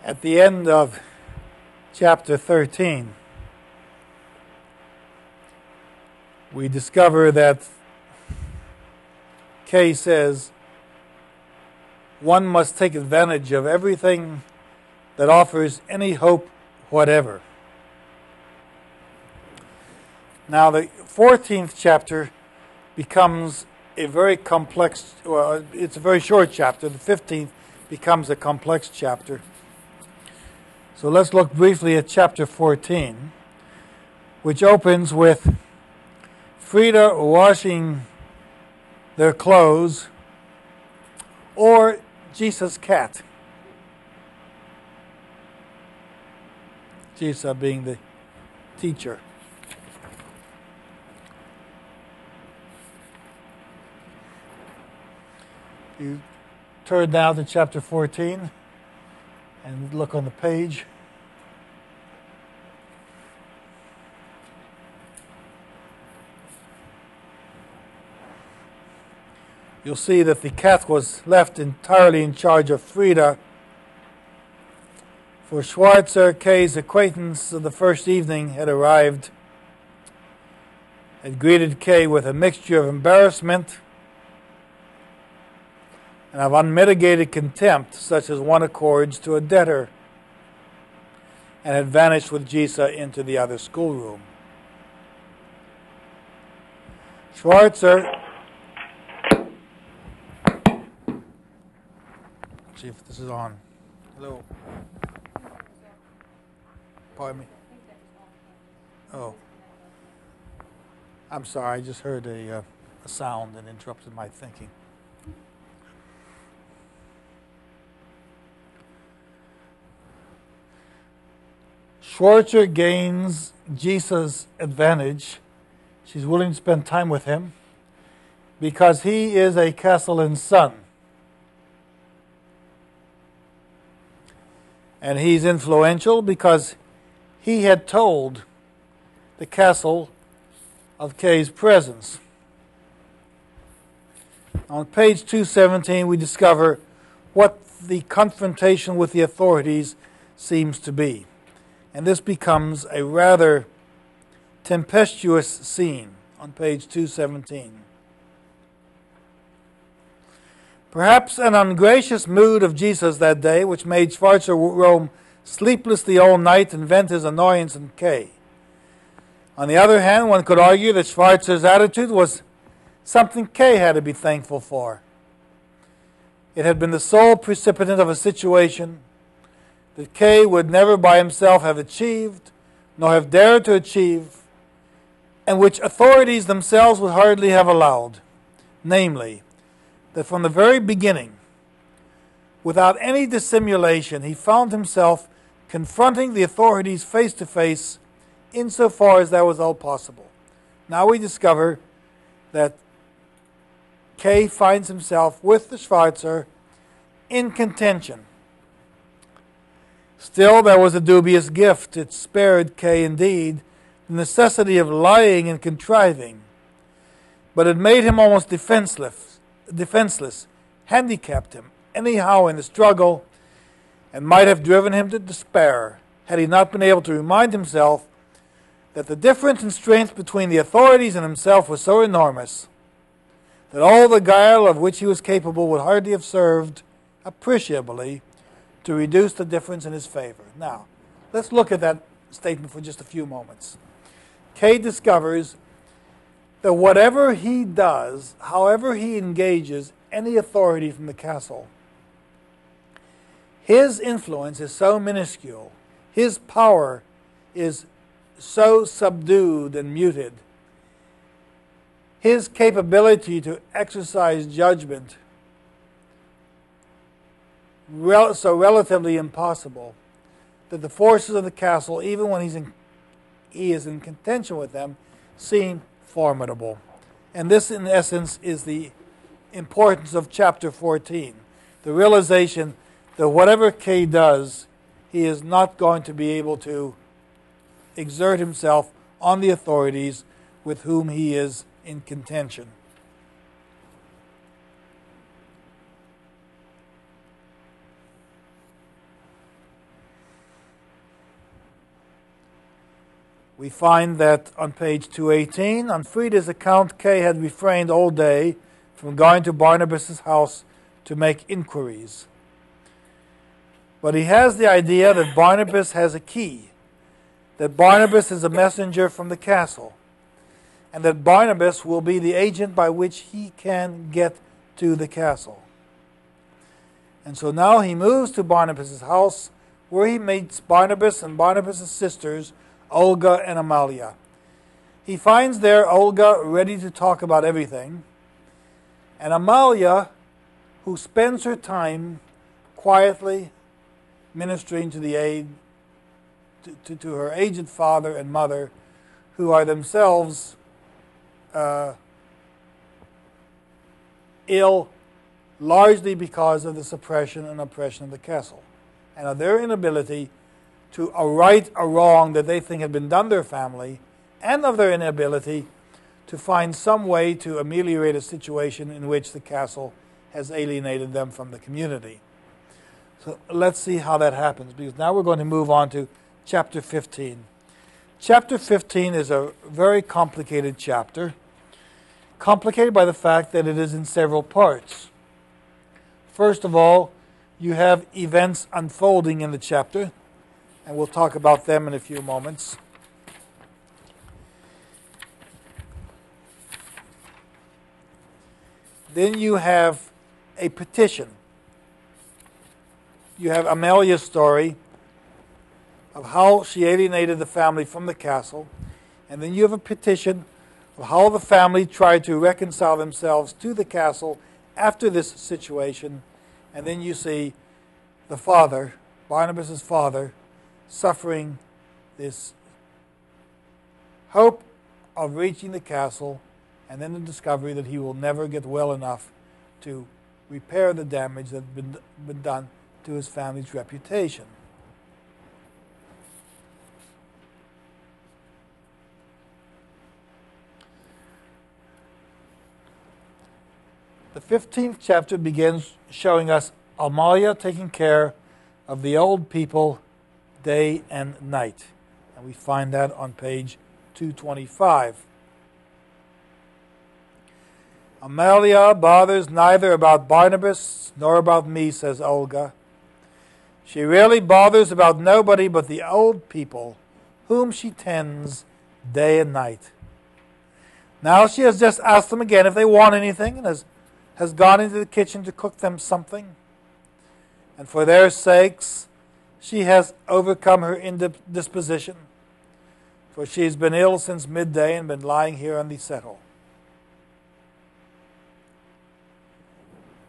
At the end of chapter 13, we discover that Kay says one must take advantage of everything that offers any hope whatever. Now the 14th chapter becomes a very complex, well, it's a very short chapter. The 15th becomes a complex chapter. So let's look briefly at chapter 14, which opens with Frida washing their clothes, or Jesus' cat. Jesus being the teacher. You turn now to chapter 14 and look on the page. You'll see that the cat was left entirely in charge of Frida. For Schweitzer, Kay's acquaintance of the first evening, had arrived, had greeted Kay with a mixture of embarrassment and of unmitigated contempt, such as one accords to a debtor, and had vanished with Gisa into the other schoolroom. Schweitzer, see if this is on. Hello. Pardon me? Oh. I'm sorry, I just heard a sound and interrupted my thinking. Schweitzer gains Gisa's advantage. She's willing to spend time with him because he is a Castellan's son. And he's influential because he had told the castle of Kay's presence. On page 217, we discover what the confrontation with the authorities seems to be. And this becomes a rather tempestuous scene on page 217. Perhaps an ungracious mood of Jesus that day, which made Schweitzer roam sleeplessly all night and vent his annoyance on Kay. On the other hand, one could argue that Schweitzer's attitude was something Kay had to be thankful for. It had been the sole precipitant of a situation that Kay would never by himself have achieved, nor have dared to achieve, and which authorities themselves would hardly have allowed, namely, that from the very beginning, without any dissimulation, he found himself confronting the authorities face to face insofar as that was all possible. Now we discover that Kay finds himself with the Schweitzer in contention. Still, there was a dubious gift. It spared Kay, indeed, the necessity of lying and contriving, but it made him almost defenseless, handicapped him anyhow in the struggle, and might have driven him to despair had he not been able to remind himself that the difference in strength between the authorities and himself was so enormous that all the guile of which he was capable would hardly have served appreciably to reduce the difference in his favor. Now, let's look at that statement for just a few moments. Kay discovers that whatever he does, however he engages any authority from the castle, his influence is so minuscule, his power is so subdued and muted, his capability to exercise judgment so relatively impossible, that the forces of the castle, even when he is in contention with them, seem formidable. And this, in essence, is the importance of chapter 14. The realization that whatever Kay does, he is not going to be able to exert himself on the authorities with whom he is in contention. We find that on page 218, on Frida's account, Kay had refrained all day from going to Barnabas' house to make inquiries. But he has the idea that Barnabas has a key, that Barnabas is a messenger from the castle, and that Barnabas will be the agent by which he can get to the castle. And so now he moves to Barnabas' house, where he meets Barnabas and Barnabas' sisters, Olga and Amalia. He finds there Olga ready to talk about everything, and Amalia, who spends her time quietly ministering to the to her aged father and mother, who are themselves ill, largely because of the suppression and oppression of the castle, and of their inability to right a wrong that they think had been done their family, and of their inability to find some way to ameliorate a situation in which the castle has alienated them from the community. So let's see how that happens, because now we're going to move on to chapter 15. Chapter 15 is a very complicated chapter, complicated by the fact that it is in several parts. First of all, you have events unfolding in the chapter, and we'll talk about them in a few moments. Then you have a petition. You have Amalia's story of how she alienated the family from the castle, and then you have a petition of how the family tried to reconcile themselves to the castle after this situation, and then you see the father, Barnabas' father, suffering this hope of reaching the castle, and then the discovery that he will never get well enough to repair the damage that had been done to his family's reputation. The 15th chapter begins showing us Amalia taking care of the old people day and night. And we find that on page 225. Amalia bothers neither about Barnabas nor about me, says Olga. She really bothers about nobody but the old people, whom she tends day and night. Now she has just asked them again if they want anything, and has gone into the kitchen to cook them something. And for their sakes, she has overcome her indisposition, for she has been ill since midday and been lying here on the settle.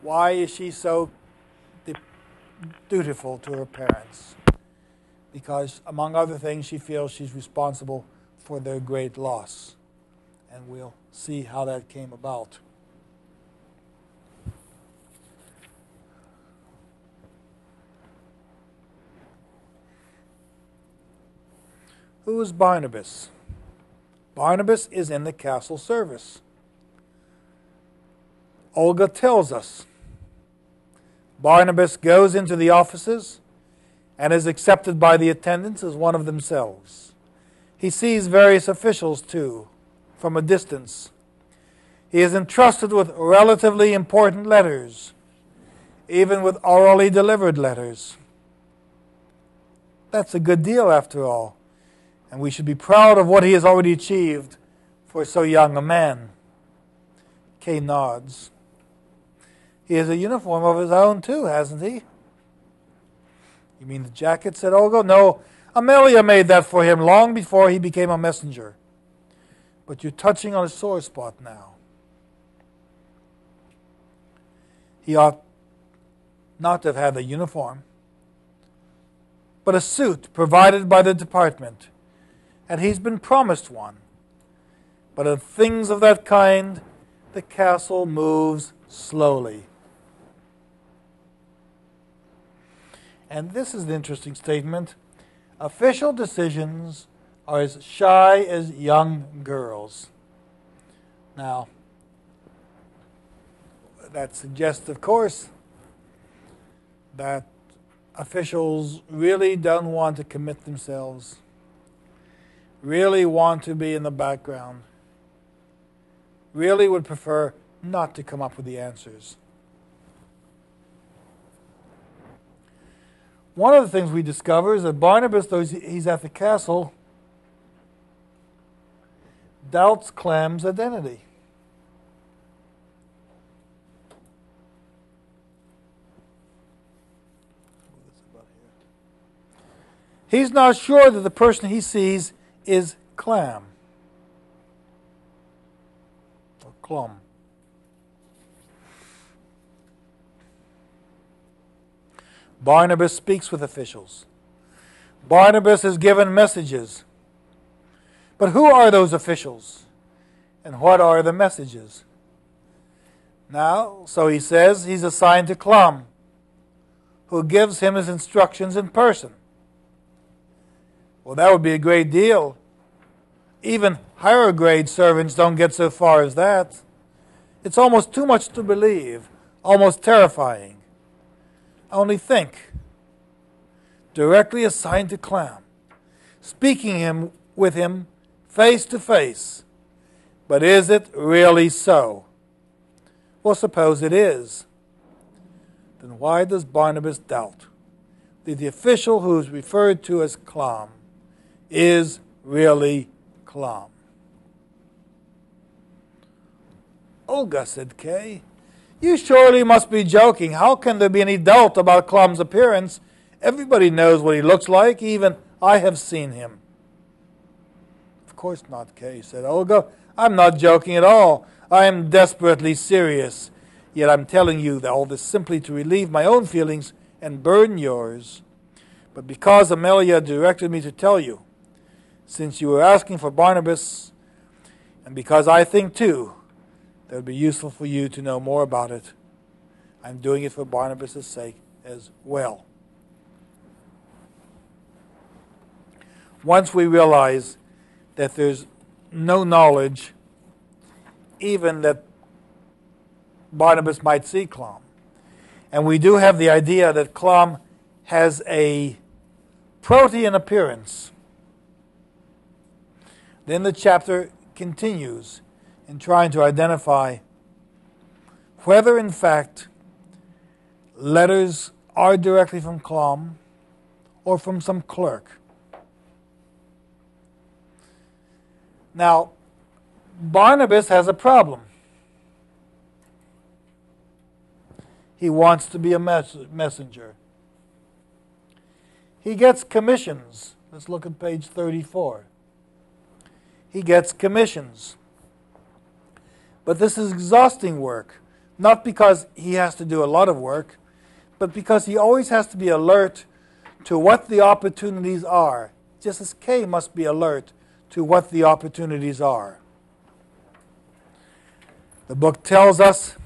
Why is she so dutiful to her parents? Because, among other things, she feels she's responsible for their great loss. And we'll see how that came about. Who is Barnabas? Barnabas is in the castle service. Olga tells us. Barnabas goes into the offices and is accepted by the attendants as one of themselves. He sees various officials, too, from a distance. He is entrusted with relatively important letters, even with orally delivered letters. That's a good deal, after all, and we should be proud of what he has already achieved for so young a man. Kay nods. He has a uniform of his own, too, hasn't he? You mean the jacket, said Olga? No, Amalia made that for him long before he became a messenger. But you're touching on a sore spot now. He ought not to have had a uniform, but a suit provided by the department, and he's been promised one. But of things of that kind, the castle moves slowly. And this is an interesting statement. Official decisions are as shy as young girls. Now, that suggests, of course, that officials really don't want to commit themselves. really want to be in the background, really would prefer not to come up with the answers. One of the things we discover is that Barnabas, though he's at the castle, doubts Clam's identity. He's not sure that the person he sees is Clam or Clom. Barnabas speaks with officials. Barnabas is given messages. But who are those officials? And what are the messages? Now, so he says, he's assigned to Clom, who gives him his instructions in person. Well, that would be a great deal. Even higher grade servants don't get so far as that. It's almost too much to believe, almost terrifying. Only think. Directly assigned to Clam, speaking with him face to face. But is it really so? Well, suppose it is. Then why does Barnabas doubt that the official who is referred to as Clam is really Clam? Olga, said Kay, you surely must be joking. How can there be any doubt about Clam's appearance? Everybody knows what he looks like. Even I have seen him. Of course not, Kay, said Olga. I'm not joking at all. I am desperately serious. Yet I'm telling you that all this simply to relieve my own feelings and burden yours. But because Amalia directed me to tell you, since you were asking for Barnabas, and because I think too that it would be useful for you to know more about it, I'm doing it for Barnabas' sake as well. Once we realize that there's no knowledge, even that Barnabas might see Clam, and we do have the idea that Clam has a protean appearance, then the chapter continues in trying to identify whether in fact letters are directly from Clam or from some clerk. Now, Barnabas has a problem. He wants to be a messenger. He gets commissions. Let's look at page 34. He gets commissions. But this is exhausting work, not because he has to do a lot of work, but because he always has to be alert to what the opportunities are, just as Kay must be alert to what the opportunities are. The book tells us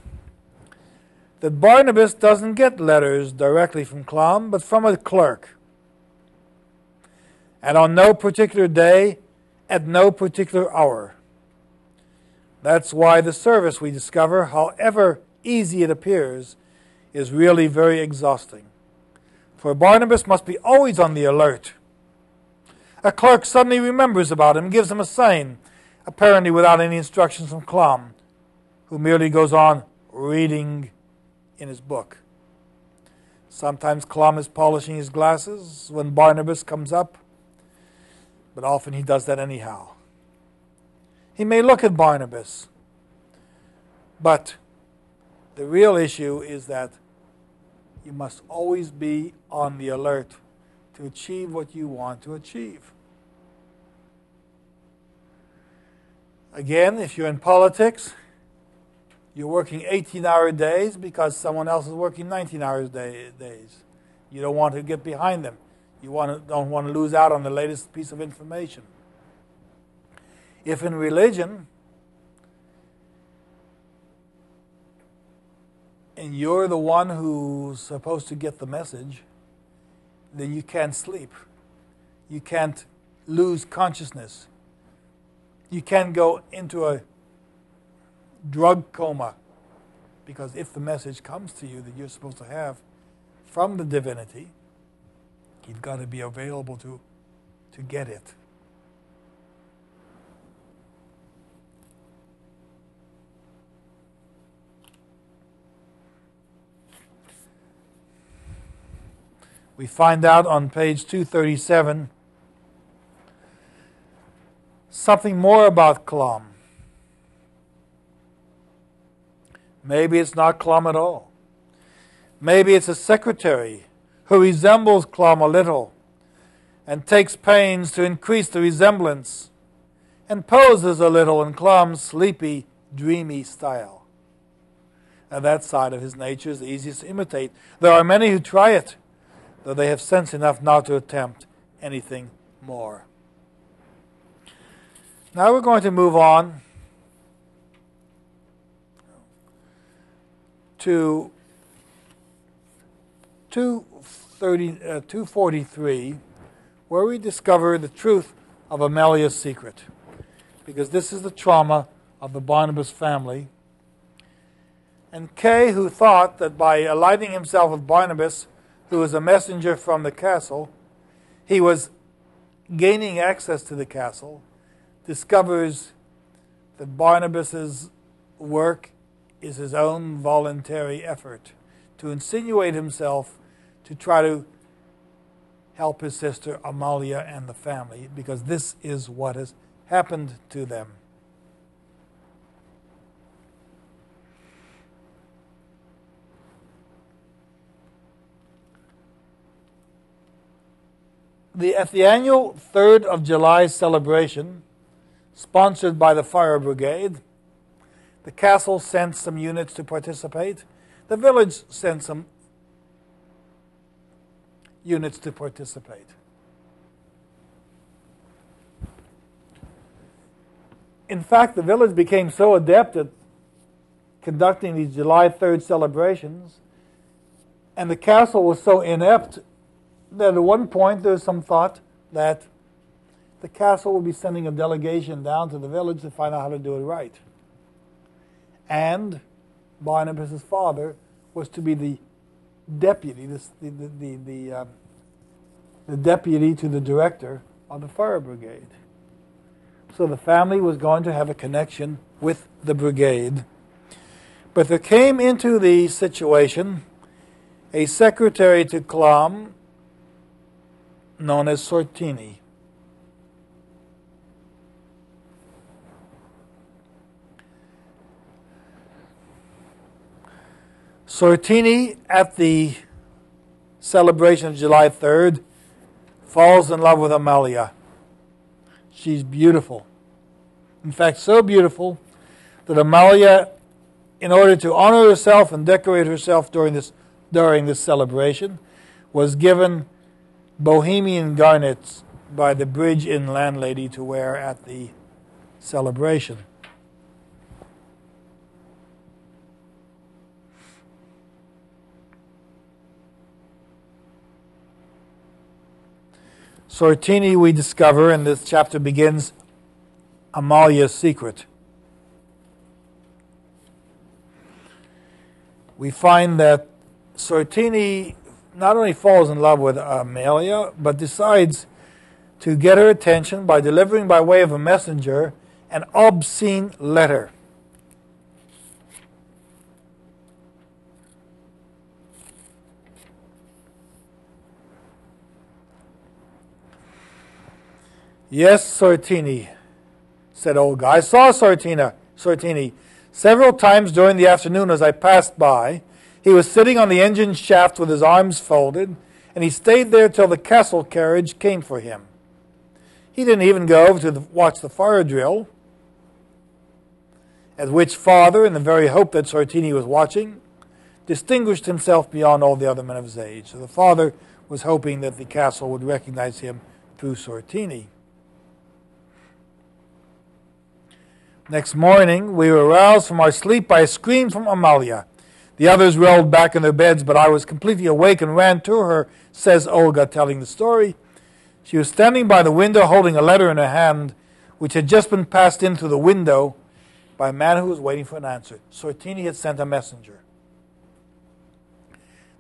that Barnabas doesn't get letters directly from Clam, but from a clerk. And on no particular day, at no particular hour. That's why the service, we discover, however easy it appears, is really very exhausting. For Barnabas must be always on the alert. A clerk suddenly remembers about him, gives him a sign, apparently without any instructions from Clam, who merely goes on reading in his book. Sometimes Clam is polishing his glasses when Barnabas comes up, but often he does that anyhow. He may look at Barnabas, but the real issue is that you must always be on the alert to achieve what you want to achieve. Again, if you're in politics, you're working 18-hour days because someone else is working 19-hour days. You don't want to get behind them. You don't want to lose out on the latest piece of information. If in religion, and you're the one who's supposed to get the message, then you can't sleep. You can't lose consciousness. You can't go into a drug coma, because if the message comes to you that you're supposed to have from the divinity, you've got to be available to get it. We find out on page 237 something more about Clum. Maybe it's not Clum at all. Maybe it's a secretary who resembles Clum a little and takes pains to increase the resemblance and poses a little in Clum's sleepy, dreamy style. And that side of his nature is the easiest to imitate. There are many who try it, though they have sense enough not to attempt anything more. Now we're going to move on to 243, where we discover the truth of Amalia's secret, because this is the trauma of the Barnabas family. And Kay, who thought that by aligning himself with Barnabas, who was a messenger from the castle, he was gaining access to the castle, discovers that Barnabas's work is his own voluntary effort to insinuate himself to try to help his sister Amalia and the family, because this is what has happened to them. At the annual 3rd of July celebration, sponsored by the fire brigade, the castle sent some units to participate. The village sent some units to participate. In fact, the village became so adept at conducting these July 3rd celebrations, and the castle was so inept that at one point there was some thought that the castle would be sending a delegation down to the village to find out how to do it right. And Barnabas' father was to be the deputy, the deputy to the director of the fire brigade. So the family was going to have a connection with the brigade. But there came into the situation a secretary to Clum known as Sortini. Sortini, at the celebration of July 3rd, falls in love with Amalia. She's beautiful. In fact, so beautiful that Amalia, in order to honor herself and decorate herself during this celebration, was given Bohemian garnets by the Bridge Inn landlady to wear at the celebration. Sortini, we discover, and this chapter begins, Amalia's secret. We find that Sortini not only falls in love with Amalia, but decides to get her attention by delivering by way of a messenger an obscene letter. Yes, Sortini, said Olga. I saw Sortini several times during the afternoon as I passed by. He was sitting on the engine shaft with his arms folded, and he stayed there till the castle carriage came for him. He didn't even go over to watch the fire drill, at which father, in the very hope that Sortini was watching, distinguished himself beyond all the other men of his age. So the father was hoping that the castle would recognize him through Sortini. Next morning, we were aroused from our sleep by a scream from Amalia. The others rolled back in their beds, but I was completely awake and ran to her, says Olga, telling the story. She was standing by the window holding a letter in her hand, which had just been passed in through the window by a man who was waiting for an answer. Sortini had sent a messenger.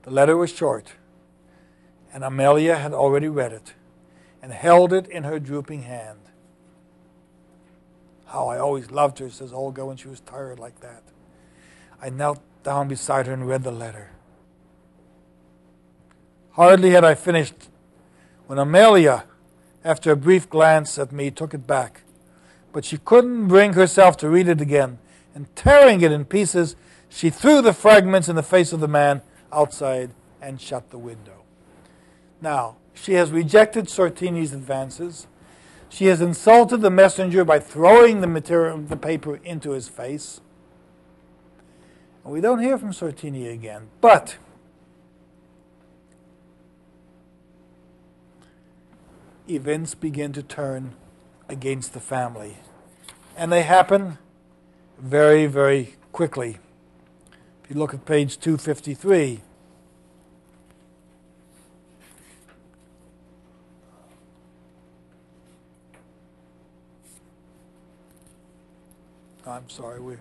The letter was short, and Amalia had already read it and held it in her drooping hand. How I always loved her, says Olga, when she was tired like that. I knelt down beside her and read the letter. Hardly had I finished when Amalia, after a brief glance at me, took it back. But she couldn't bring herself to read it again, and tearing it in pieces, she threw the fragments in the face of the man outside and shut the window. Now, she has rejected Sortini's advances. She has insulted the messenger by throwing the paper into his face. And we don't hear from Sortini again. But events begin to turn against the family. And they happen very, very quickly. If you look at page 253, I'm sorry, okay.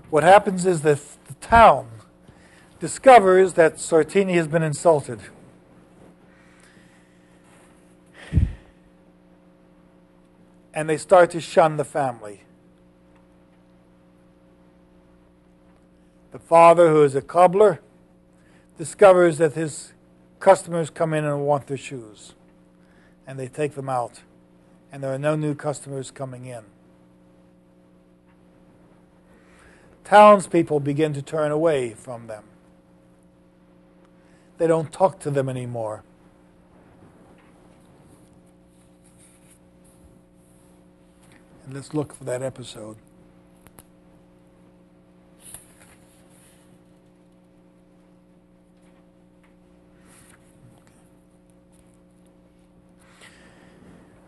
What happens is that the town discovers that Sortini has been insulted. And they start to shun the family. The father, who is a cobbler, discovers that his customers come in and want their shoes. And they take them out. And there are no new customers coming in. Townspeople begin to turn away from them. They don't talk to them anymore. And let's look for that episode.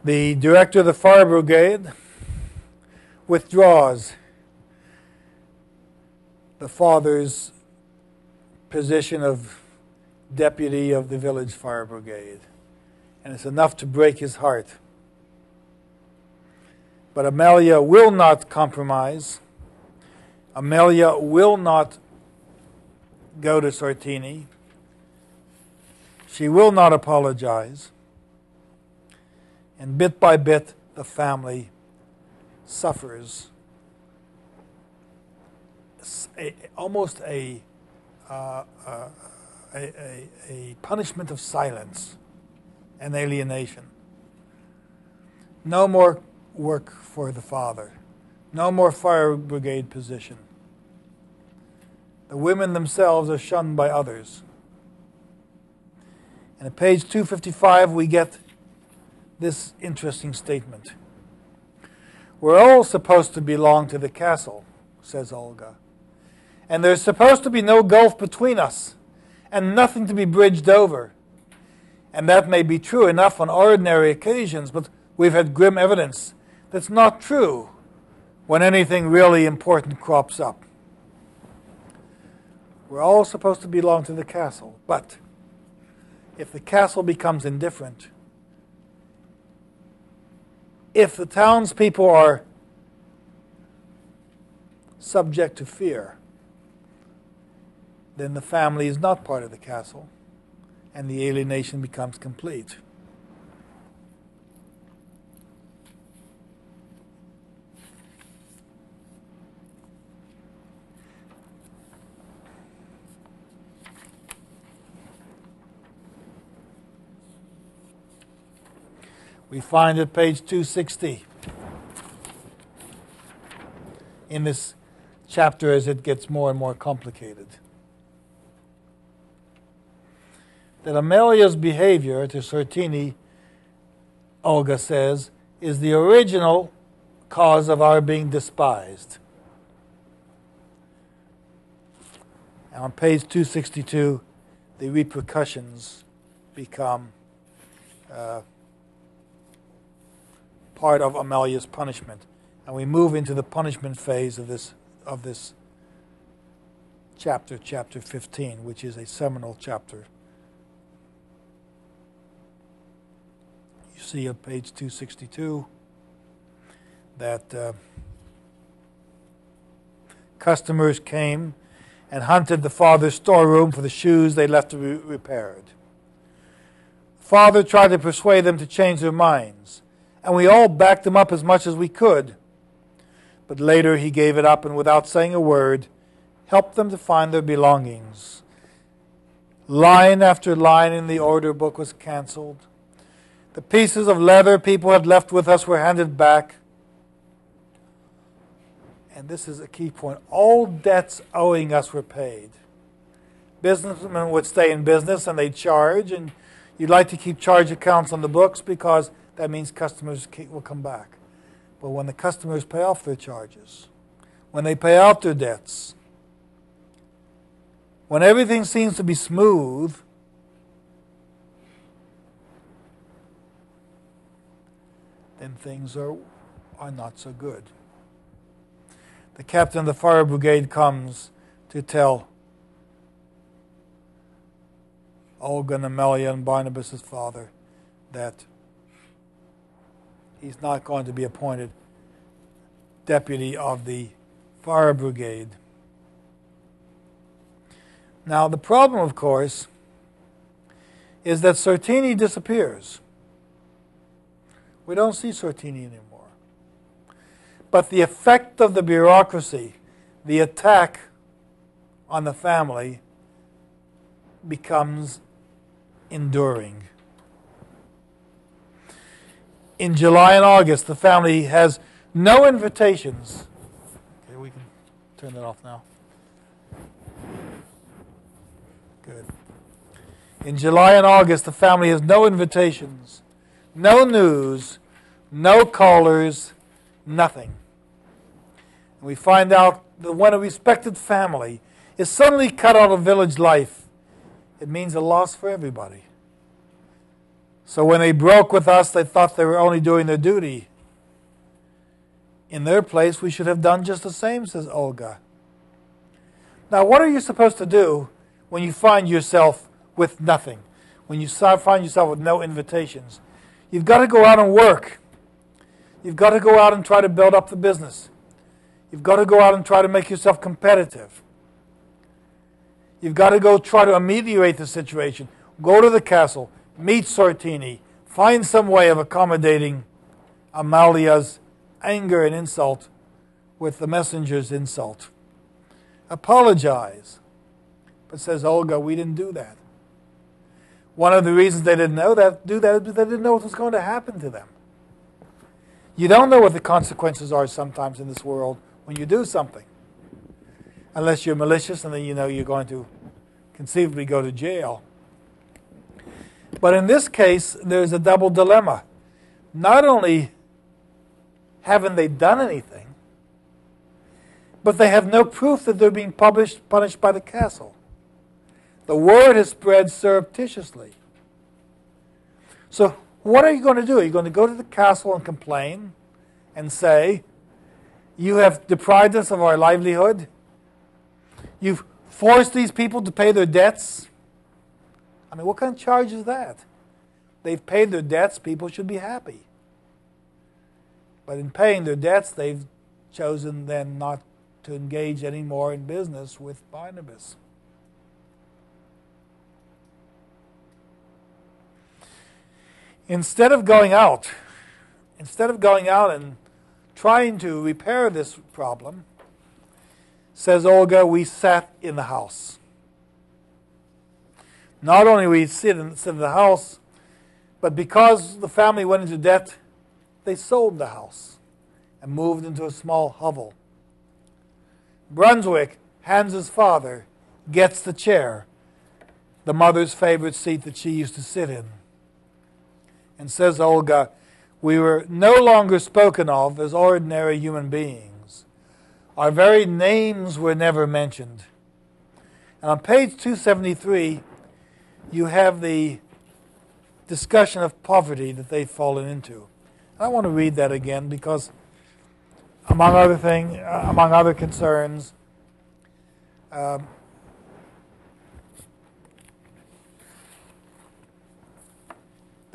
The director of the fire brigade withdraws the father's position of deputy of the village fire brigade. And it's enough to break his heart. But Amalia will not compromise. Amalia will not go to Sortini. She will not apologize. And bit by bit, the family suffers almost a punishment of silence and alienation. No more work for the father. No more fire brigade position. The women themselves are shunned by others. And at page 255 we get this interesting statement. We're all supposed to belong to the castle, says Olga. And there's supposed to be no gulf between us, and nothing to be bridged over. And that may be true enough on ordinary occasions, but we've had grim evidence that's not true when anything really important crops up. We're all supposed to belong to the castle, but if the castle becomes indifferent, if the townspeople are subject to fear, then the family is not part of the castle, and the alienation becomes complete. We find at page 260 in this chapter as it gets more and more complicated that Amalia's behavior to Sortini, Olga says, is the original cause of our being despised. And on page 262, the repercussions become part of Amalia's punishment. And we move into the punishment phase of this chapter, chapter 15, which is a seminal chapter. You see on page 262 that customers came and hunted the father's storeroom for the shoes they left to be repaired. Father tried to persuade them to change their minds, and we all backed them up as much as we could. But later he gave it up and without saying a word, helped them to find their belongings. Line after line in the order book was canceled. The pieces of leather people had left with us were handed back. And this is a key point. All debts owing us were paid. Businessmen would stay in business and they'd charge, and you'd like to keep charge accounts on the books because that means customers will come back. But when the customers pay off their charges, when they pay out their debts, when everything seems to be smooth, then things are not so good. The captain of the fire brigade comes to tell Olga and Amalia and Barnabas' father that he's not going to be appointed deputy of the fire brigade. Now, the problem, of course, is that Sortini disappears. We don't see Sortini anymore. But the effect of the bureaucracy, the attack on the family, becomes enduring. In July and August, the family has no invitations. Okay, we can turn that off now. Good. In July and August, the family has no invitations, no news, no callers, nothing. And we find out that when a respected family is suddenly cut out of village life, it means a loss for everybody. So when they broke with us, they thought they were only doing their duty. In their place, we should have done just the same, says Olga. Now, what are you supposed to do when you find yourself with nothing? When you find yourself with no invitations? You've got to go out and work. You've got to go out and try to build up the business. You've got to go out and try to make yourself competitive. You've got to go try to ameliorate the situation. Go to the castle. Meet Sortini. Find some way of accommodating Amalia's anger and insult with the messenger's insult. Apologize. But says Olga, we didn't do that. One of the reasons they didn't do that is because they didn't know what was going to happen to them. You don't know what the consequences are sometimes in this world when you do something. Unless you're malicious and then you know you're going to conceivably go to jail. But in this case, there's a double dilemma. Not only haven't they done anything, but they have no proof that they're being punished by the castle. The word has spread surreptitiously. So what are you going to do? Are you going to go to the castle and complain and say, you have deprived us of our livelihood? You've forced these people to pay their debts? I mean, what kind of charge is that? They've paid their debts, people should be happy. But in paying their debts, they've chosen then not to engage anymore in business with Barnabas. Instead of going out and trying to repair this problem, says Olga, we sat in the house. Not only we sit in the house, but because the family went into debt, they sold the house and moved into a small hovel. Brunswick, Hans's father, gets the chair, the mother's favorite seat that she used to sit in. And says Olga, we were no longer spoken of as ordinary human beings. Our very names were never mentioned. And on page 273, you have the discussion of poverty that they've fallen into. I want to read that again because, among other concerns, the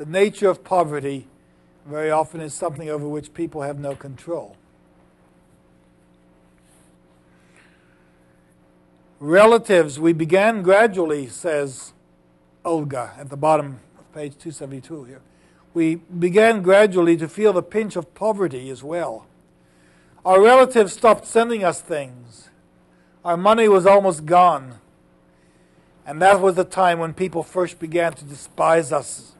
nature of poverty very often is something over which people have no control. Relatives, we began gradually, says Olga at the bottom of page 272 here. We began gradually to feel the pinch of poverty as well. Our relatives stopped sending us things. Our money was almost gone. And that was the time when people first began to despise us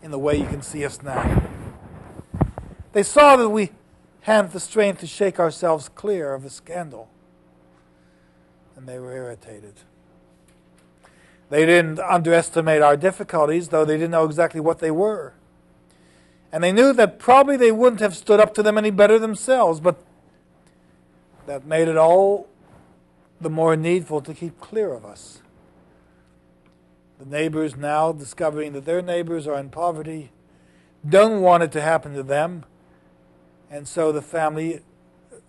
in the way you can see us now. They saw that we hadn't the strength to shake ourselves clear of a scandal. And they were irritated. They didn't underestimate our difficulties, though they didn't know exactly what they were. And they knew that probably they wouldn't have stood up to them any better themselves, but that made it all the more needful to keep clear of us. The neighbors now, discovering that their neighbors are in poverty, don't want it to happen to them, and so the family,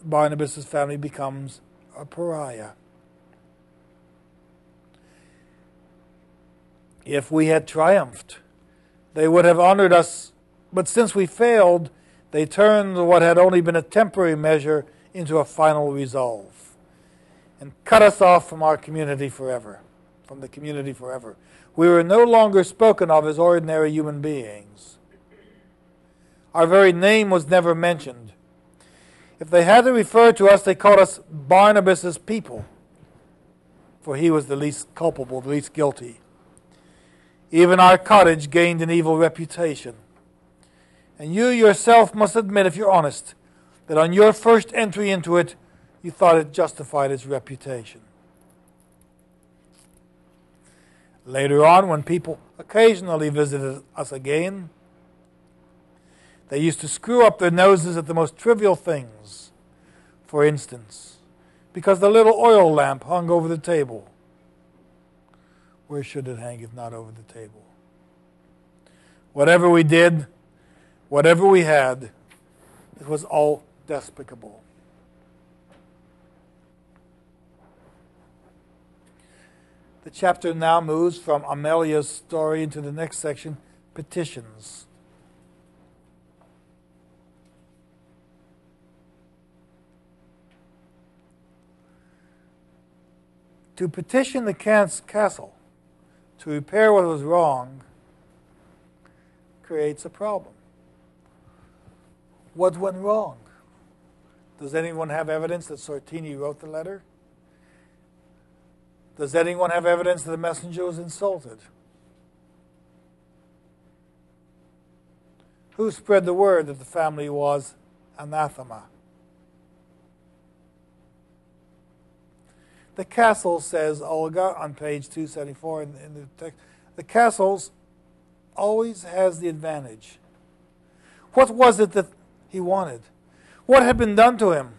Barnabas' family, becomes a pariah. If we had triumphed, they would have honored us, but since we failed, they turned what had only been a temporary measure into a final resolve, and cut us off from our community forever, from the community forever. We were no longer spoken of as ordinary human beings. Our very name was never mentioned. If they had to refer to us, they called us Barnabas' people, for he was the least culpable, the least guilty. Even our cottage gained an evil reputation. And you yourself must admit, if you're honest, that on your first entry into it, you thought it justified its reputation. Later on, when people occasionally visited us again, they used to screw up their noses at the most trivial things. For instance, because the little oil lamp hung over the table. Where should it hang if not over the table? Whatever we did, whatever we had, it was all despicable. The chapter now moves from Amalia's story into the next section, petitions. To petition the castle to repair what was wrong creates a problem. What went wrong? Does anyone have evidence that Sortini wrote the letter? Does anyone have evidence that the messenger was insulted? Who spread the word that the family was anathema? The castle, says Olga on page 274 in the text, the castles always has the advantage. What was it that he wanted? What had been done to him?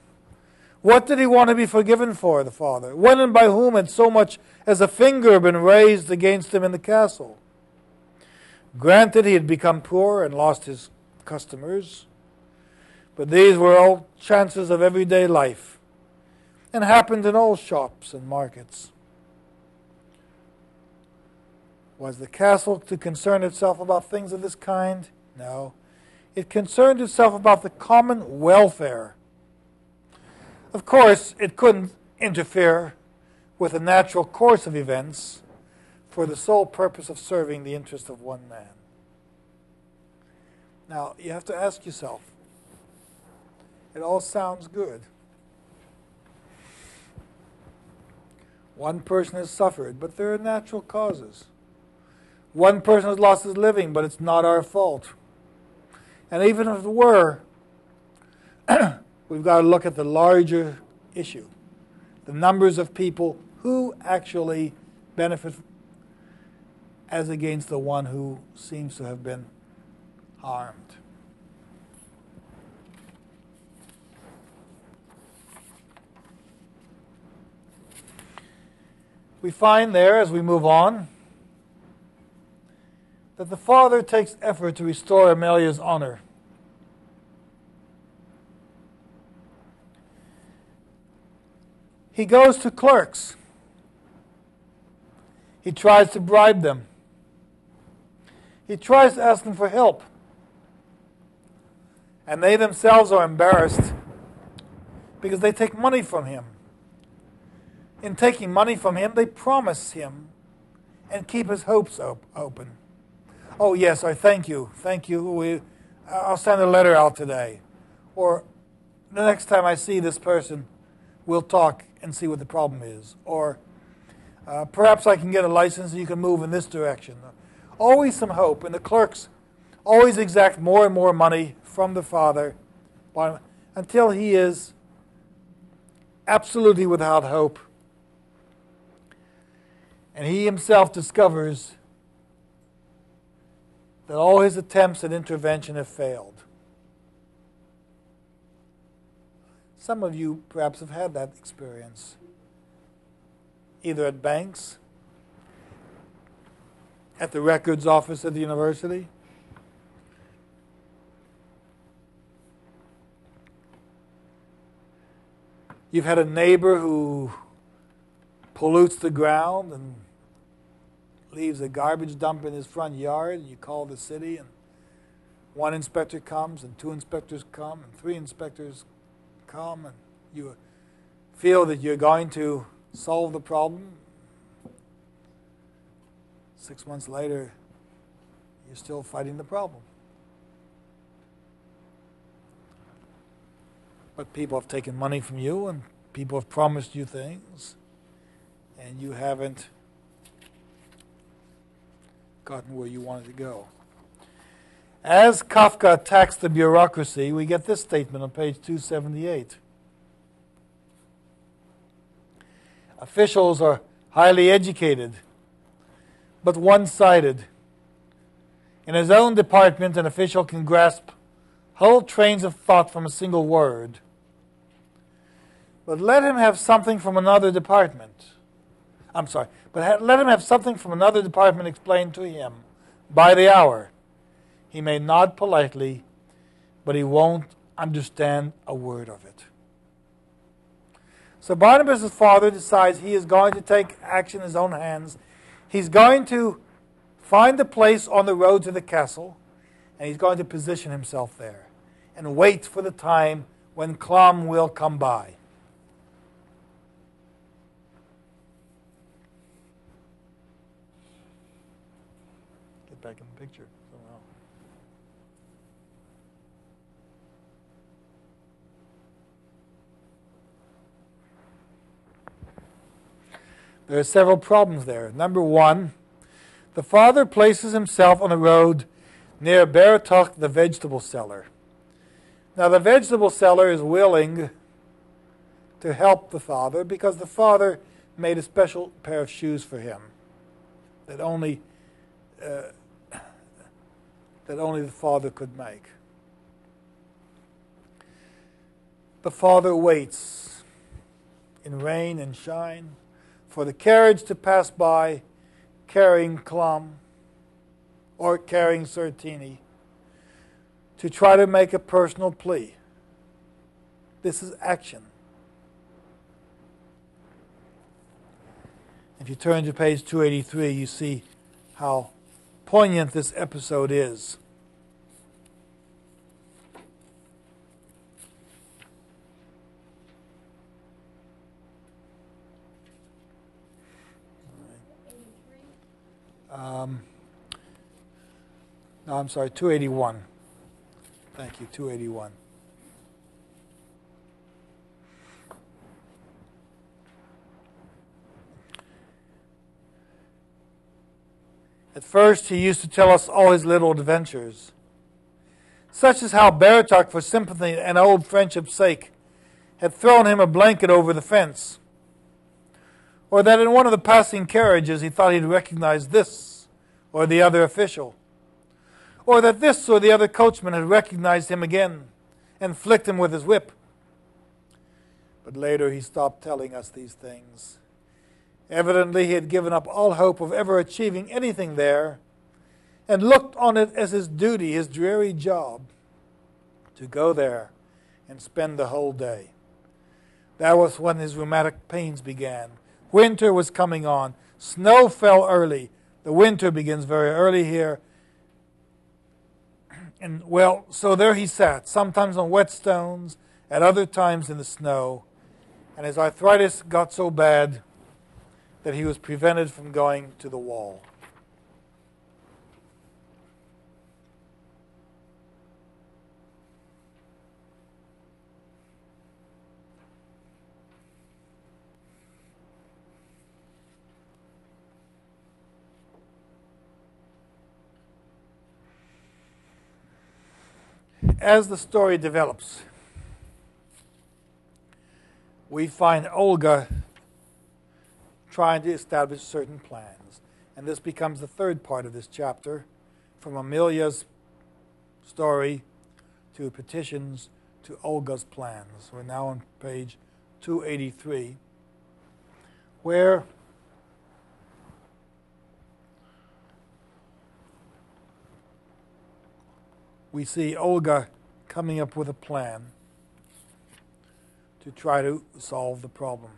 What did he want to be forgiven for, the father? When and by whom had so much as a finger been raised against him in the castle? Granted, he had become poor and lost his customers, but these were all chances of everyday life, and happened in all shops and markets. Was the castle to concern itself about things of this kind? No. It concerned itself about the common welfare. Of course, it couldn't interfere with the natural course of events for the sole purpose of serving the interest of one man. Now, you have to ask yourself, it all sounds good. One person has suffered, but there are natural causes. One person has lost his living, but it's not our fault. And even if it were, we've got to look at the larger issue. The numbers of people who actually benefit as against the one who seems to have been harmed. We find there, as we move on, that the father takes effort to restore Amalia's honor. He goes to clerks. He tries to bribe them. He tries to ask them for help. And they themselves are embarrassed because they take money from him. In taking money from him, they promise him and keep his hopes open. Oh, yes, I thank you. Thank you. I'll send a letter out today. Or the next time I see this person, we'll talk and see what the problem is. Or perhaps I can get a license and you can move in this direction. Always some hope. And the clerks always exact more and more money from the father until he is absolutely without hope. And he himself discovers that all his attempts at intervention have failed. Some of you perhaps have had that experience, either at banks, at the records office at the university, you've had a neighbor who pollutes the ground and leaves a garbage dump in his front yard, and you call the city, and one inspector comes, and two inspectors come, and three inspectors come, and you feel that you're going to solve the problem. 6 months later, you're still fighting the problem. But people have taken money from you, and people have promised you things, and you haven't gotten where you wanted to go. As Kafka attacks the bureaucracy, we get this statement on page 278. Officials are highly educated, but one-sided. In his own department, an official can grasp whole trains of thought from a single word. But let him have something from another department. Let him have something from another department explained to him by the hour. He may nod politely, but he won't understand a word of it. So Barnabas' father decides he is going to take action in his own hands. He's going to find a place on the road to the castle, and he's going to position himself there and wait for the time when Clom will come by. Get back in the picture somehow. There are several problems there. Number one, the father places himself on the road near Baratok, the vegetable seller. Now, the vegetable seller is willing to help the father because the father made a special pair of shoes for him that only the father could make. The father waits in rain and shine for the carriage to pass by carrying Clom or carrying Sertini to try to make a personal plea. This is action. If you turn to page 283, you see how poignant this episode is. No, I'm sorry, 281. Thank you, 281. At first, he used to tell us all his little adventures, such as how Baratok, for sympathy and old friendship's sake, had thrown him a blanket over the fence, or that in one of the passing carriages he thought he'd recognized this or the other official, or that this or the other coachman had recognized him again and flicked him with his whip. But later he stopped telling us these things. Evidently he had given up all hope of ever achieving anything there and looked on it as his duty, his dreary job, to go there and spend the whole day. That was when his rheumatic pains began. Winter was coming on. Snow fell early. The winter begins very early here. And, well, so there he sat, sometimes on wet stones, at other times in the snow. And his arthritis got so bad that he was prevented from going to the wall. as the story develops, we find Olga trying to establish certain plans. And this becomes the third part of this chapter, from Amalia's story to petitions to Olga's plans. We're now on page 283, where we see Olga coming up with a plan to try to solve the problem.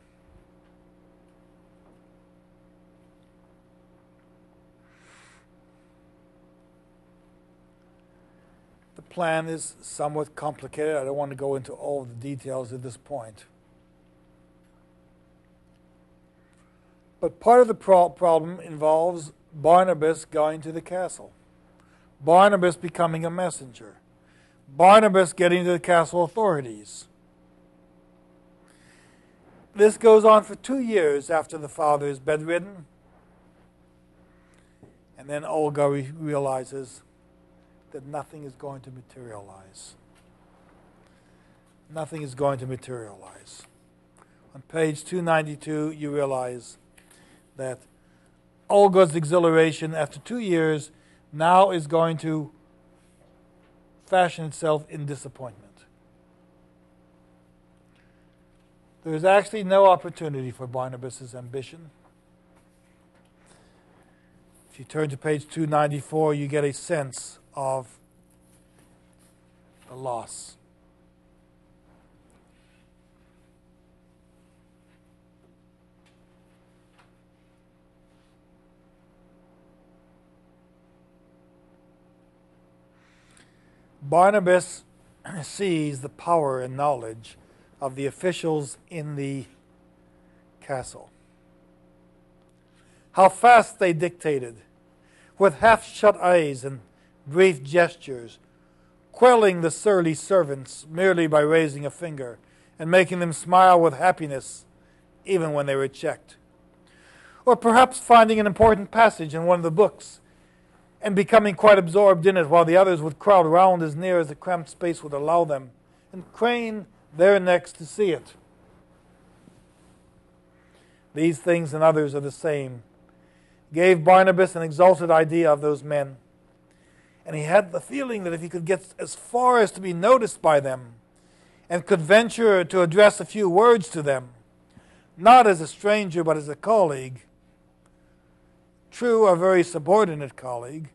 The plan is somewhat complicated. I don't want to go into all of the details at this point. But part of the problem involves Barnabas going to the castle, Barnabas becoming a messenger, Barnabas getting to the castle authorities. This goes on for 2 years after the father is bedridden. And then Olga realizes that nothing is going to materialize. Nothing is going to materialize. On page 292, you realize that Olga's exhilaration after 2 years now is going to fashion itself in disappointment. There is actually no opportunity for Barnabas' ambition. If you turn to page 294, you get a sense of the loss. Barnabas sees the power and knowledge of the officials in the castle. How fast they dictated, with half-shut eyes and brief gestures, quelling the surly servants merely by raising a finger and making them smile with happiness even when they were checked. Or perhaps finding an important passage in one of the books and becoming quite absorbed in it while the others would crowd round as near as the cramped space would allow them and crane their necks to see it. These things and others are the same gave Barnabas an exalted idea of those men. And he had the feeling that if he could get as far as to be noticed by them and could venture to address a few words to them, not as a stranger but as a colleague, true, a very subordinate colleague,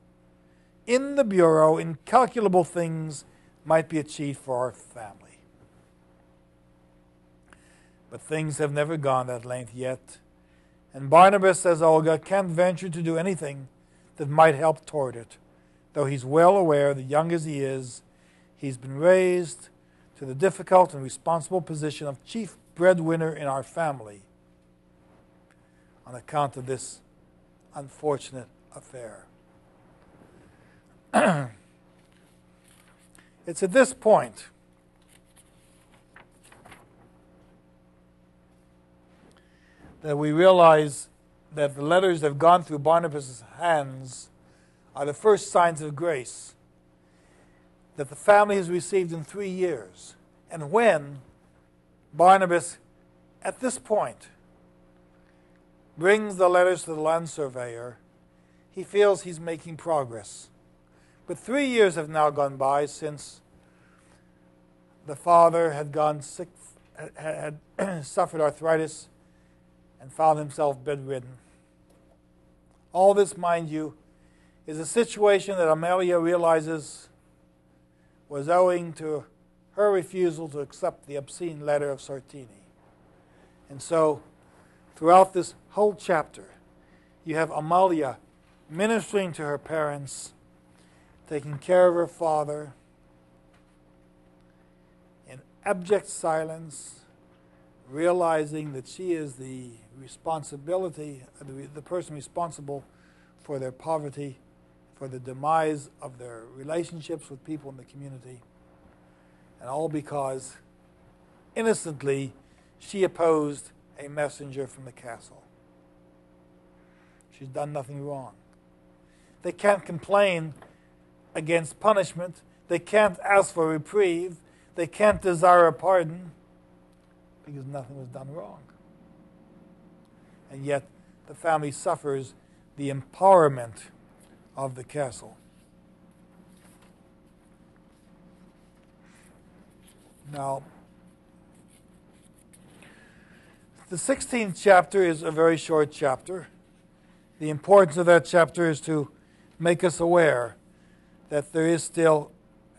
in the bureau, incalculable things might be achieved for our family. But things have never gone that length yet. And Barnabas, says Olga, can't venture to do anything that might help toward it, though he's well aware that young as he is, he's been raised to the difficult and responsible position of chief breadwinner in our family on account of this unfortunate affair. It's at this point that we realize that the letters that have gone through Barnabas' hands are the first signs of grace that the family has received in 3 years. And when Barnabas, at this point, brings the letters to the land surveyor, he feels he's making progress. But 3 years have now gone by since the father had gone sick, had suffered arthritis, and found himself bedridden. All this, mind you, is a situation that Amalia realizes was owing to her refusal to accept the obscene letter of Sartini. And so, throughout this whole chapter, you have Amalia ministering to her parents, taking care of her father, in abject silence, realizing that she is the responsibility, the person responsible for their poverty, for the demise of their relationships with people in the community, and all because innocently she opposed a messenger from the castle. She's done nothing wrong. They can't complain against punishment. They can't ask for reprieve. They can't desire a pardon because nothing was done wrong. And yet the family suffers the empowerment of the castle. Now, the 16th chapter is a very short chapter. The importance of that chapter is to make us aware that there is still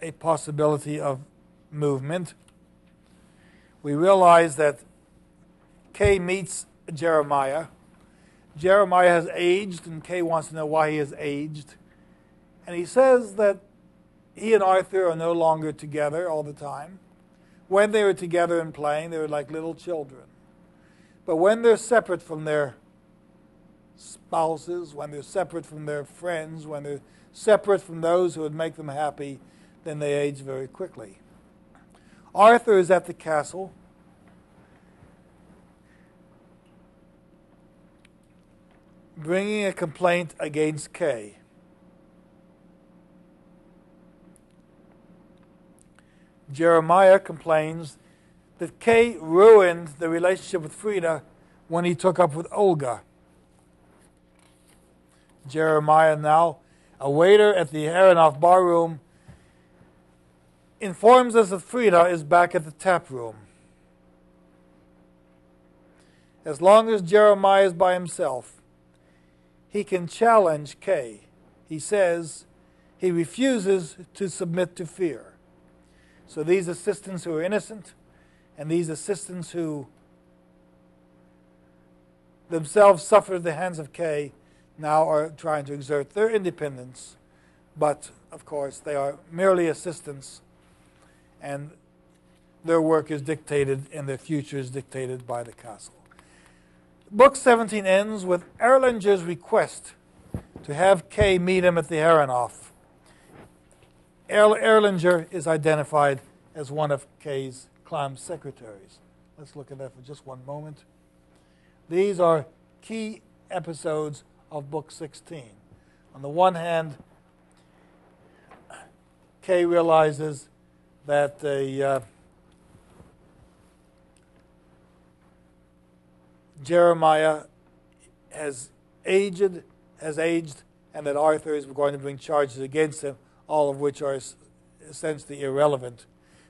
a possibility of movement. We realize that Kay meets Jeremiah. Jeremiah has aged, and Kay wants to know why he has aged. And he says that he and Arthur are no longer together all the time. When they were together and playing, they were like little children. But when they're separate from their spouses, when they're separate from their friends, when they're separate from those who would make them happy, then they age very quickly. Arthur is at the castle. Bringing a complaint against Kay. Jeremiah complains that Kay ruined the relationship with Frida when he took up with Olga. Jeremiah, now a waiter at the Aronoff bar room, informs us that Frida is back at the tap room. As long as Jeremiah is by himself, he can challenge Kay. He says he refuses to submit to fear. So these assistants who are innocent and these assistants who themselves suffer at the hands of Kay now are trying to exert their independence. But, of course, they are merely assistants, and their work is dictated and their future is dictated by the castle. Book 17 ends with Erlanger's request to have Kay meet him at the Aronoff. Erlanger is identified as one of Kay's clam secretaries. Let's look at that for just one moment. These are key episodes of Book 16. On the one hand, Kay realizes that Jeremiah has aged, and that Arthur is going to bring charges against him, all of which are essentially irrelevant.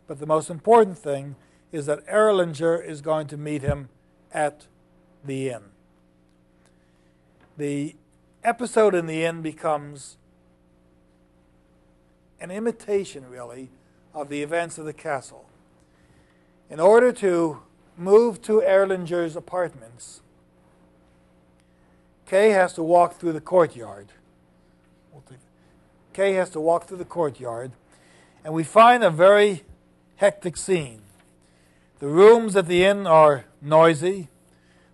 But the most important thing is that Erlanger is going to meet him at the inn. The episode in the inn becomes an imitation, really, of the events of the castle. In order to move to Erlanger's apartments, Kay has to walk through the courtyard. Kay has to walk through the courtyard, and we find a very hectic scene. The rooms at the inn are noisy.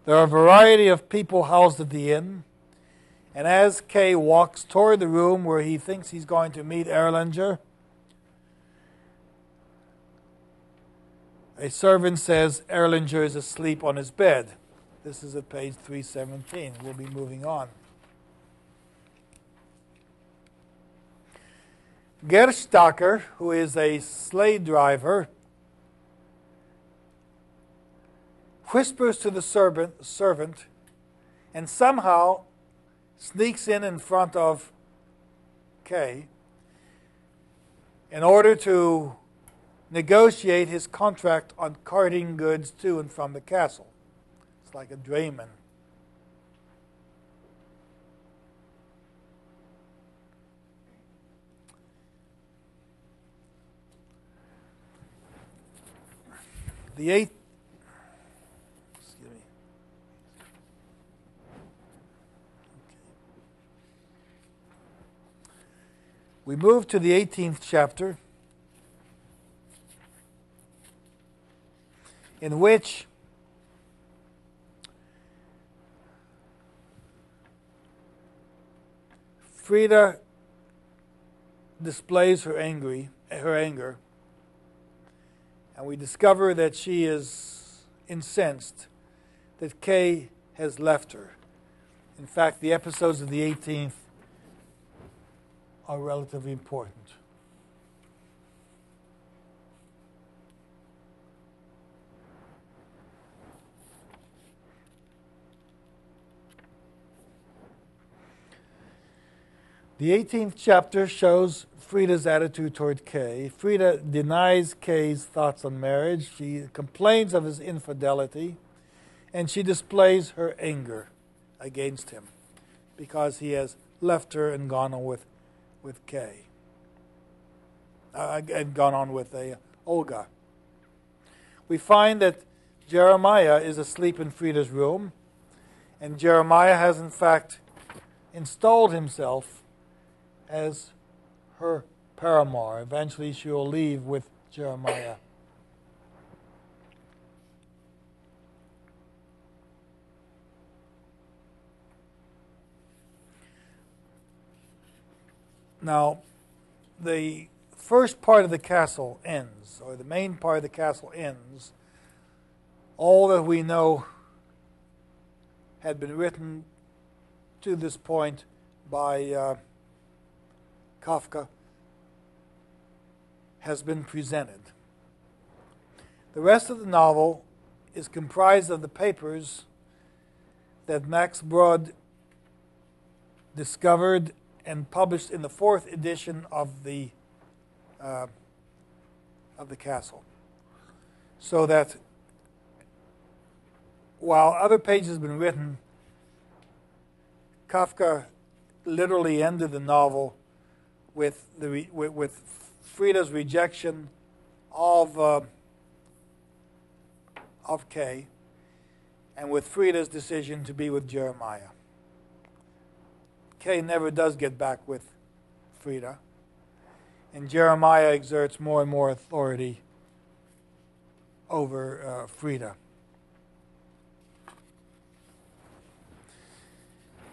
There are a variety of people housed at the inn. And as Kay walks toward the room where he thinks he's going to meet Erlanger, a servant says Erlanger is asleep on his bed. This is at page 317. We'll be moving on. Gerstacker, who is a sleigh driver, whispers to the servant and somehow sneaks in front of Kay in order to negotiate his contract on carting goods to and from the castle. It's like a drayman. We move to the 18th chapter, in which Frida displays her anger, and we discover that she is incensed that Kay has left her. In fact, the episodes of the 18th are relatively important. The 18th chapter shows Frida's attitude toward Kay. Frida denies Kay's thoughts on marriage. She complains of his infidelity, and she displays her anger against him because he has left her and gone on with Kay. And gone on with Olga. We find that Jeremiah is asleep in Frida's room, and Jeremiah has in fact installed himself as her paramour. Eventually she will leave with Jeremiah. Now, the first part of the castle ends, or the main part of the castle ends. All that we know had been written to this point by Kafka has been presented. The rest of the novel is comprised of the papers that Max Brod discovered and published in the 4th edition of the castle. So that while other pages have been written, Kafka literally ended the novel with Frida's rejection of Kay, and with Frida's decision to be with Jeremiah. Kay never does get back with Frida, and Jeremiah exerts more and more authority over Frida.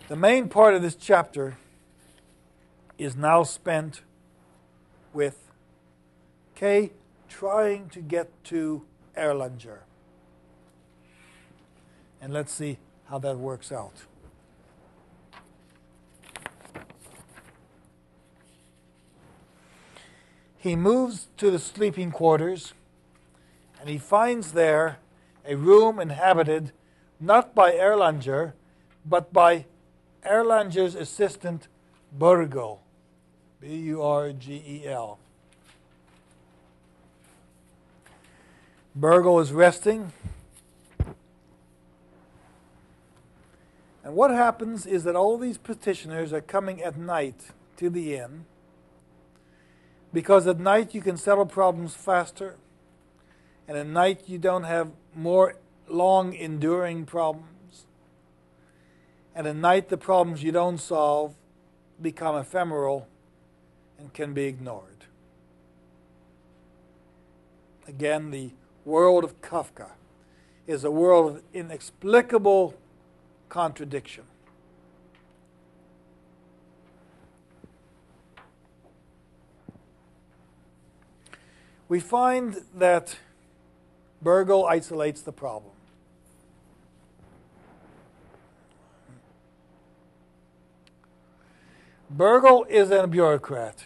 The main part of this chapter is now spent with Kay trying to get to Erlanger. And let's see how that works out. He moves to the sleeping quarters, and he finds there a room inhabited not by Erlanger, but by Erlanger's assistant, Burgel, B-U-R-G-E-L. Burgel is resting. And what happens is that all these petitioners are coming at night to the inn, because at night you can settle problems faster, and at night you don't have more long enduring problems. And at night the problems you don't solve become ephemeral and can be ignored. Again, the world of Kafka is a world of inexplicable contradiction. We find that Burgel isolates the problem. Burgel is a bureaucrat.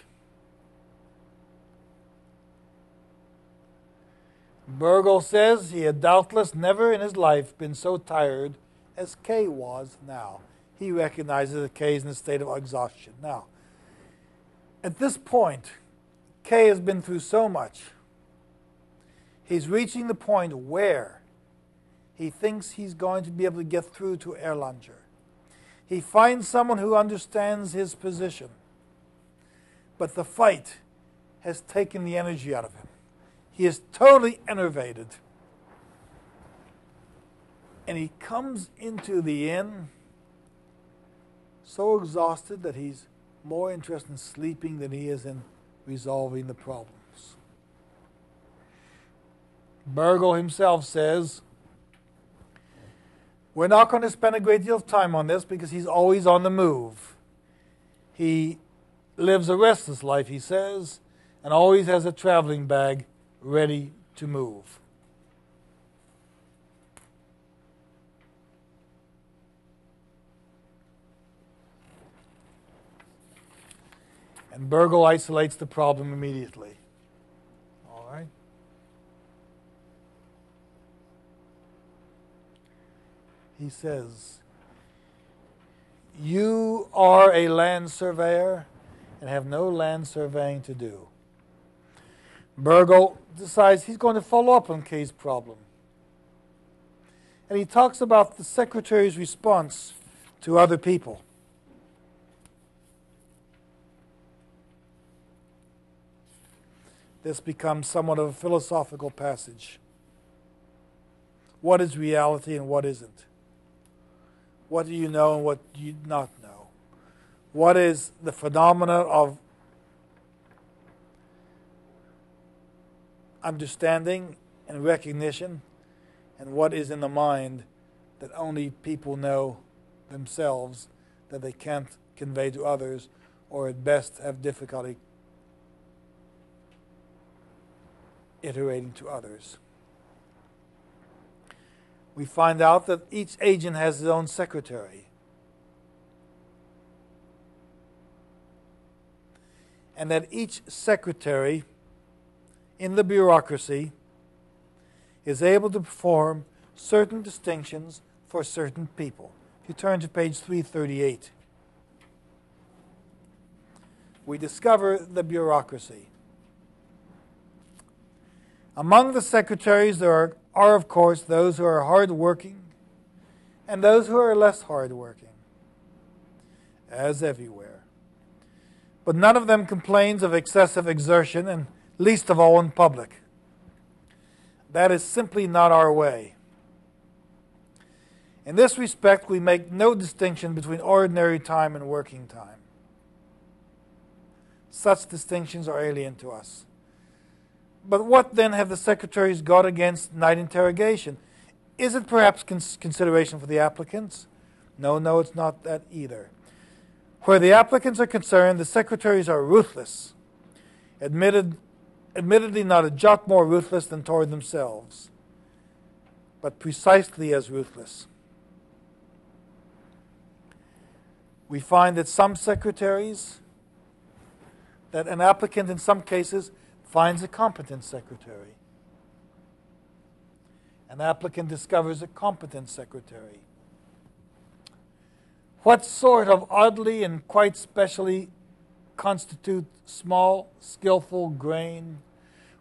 Burgel says he had doubtless never in his life been so tired as Kay was now. He recognizes that Kay is in a state of exhaustion. Now, at this point, Kay has been through so much. He's reaching the point where he thinks he's going to be able to get through to Erlanger. He finds someone who understands his position. But the fight has taken the energy out of him. He is totally enervated. And he comes into the inn so exhausted that he's more interested in sleeping than he is in resolving the problems. Burgel himself says, we're not going to spend a great deal of time on this because he's always on the move. He lives a restless life, he says, and always has a traveling bag ready to move. And Burgel isolates the problem immediately. All right? He says, You are a land surveyor and have no land surveying to do. Burgle decides he's going to follow up on Kay's problem. And he talks about the secretary's response to other people. This becomes somewhat of a philosophical passage. What is reality and what isn't? What do you know and what do you not know? What is the phenomena of understanding and recognition, and what is in the mind that only people know themselves, that they can't convey to others, or at best have difficulty iterating to others. We find out that each agent has his own secretary. And that each secretary in the bureaucracy is able to perform certain distinctions for certain people. If you turn to page 338, we discover the bureaucracy. Among the secretaries there are of course those who are hard-working and those who are less hard-working, as everywhere. But none of them complains of excessive exertion, and least of all in public. That is simply not our way. In this respect, we make no distinction between ordinary time and working time. Such distinctions are alien to us. But what then have the secretaries got against night interrogation? Is it perhaps consideration for the applicants? No, it's not that either. Where the applicants are concerned, the secretaries are ruthless, admittedly not a jot more ruthless than toward themselves, but precisely as ruthless. We find that some secretaries, that an applicant in some cases finds a competent secretary. An applicant discovers a competent secretary. What sort of oddly and quite specially constitute small, skillful grain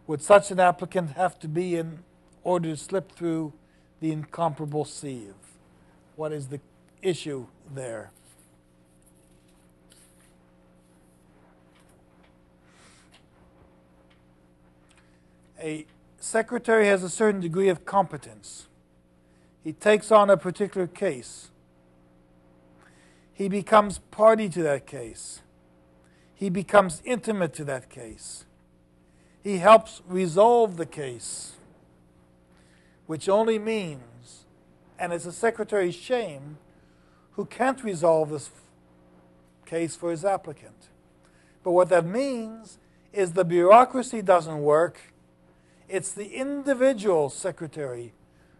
would such an applicant have to be in order to slip through the incomparable sieve? What is the issue there? A secretary has a certain degree of competence. He takes on a particular case. He becomes party to that case. He becomes intimate to that case. He helps resolve the case, which only means, and it's a secretary's shame, who can't resolve this case for his applicant. But what that means is the bureaucracy doesn't work. It's the individual secretary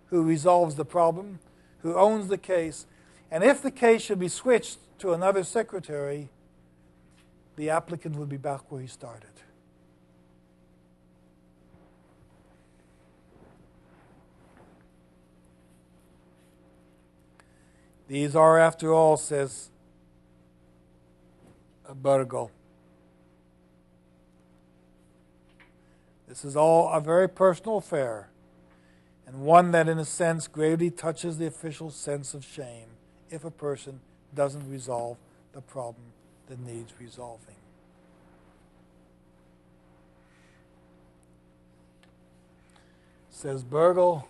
who resolves the problem, who owns the case. And if the case should be switched to another secretary, the applicant would be back where he started. These are, after all, says Burgle, this is all a very personal affair, and one that in a sense gravely touches the official's sense of shame if a person doesn't resolve the problem that needs resolving. Says Burgle,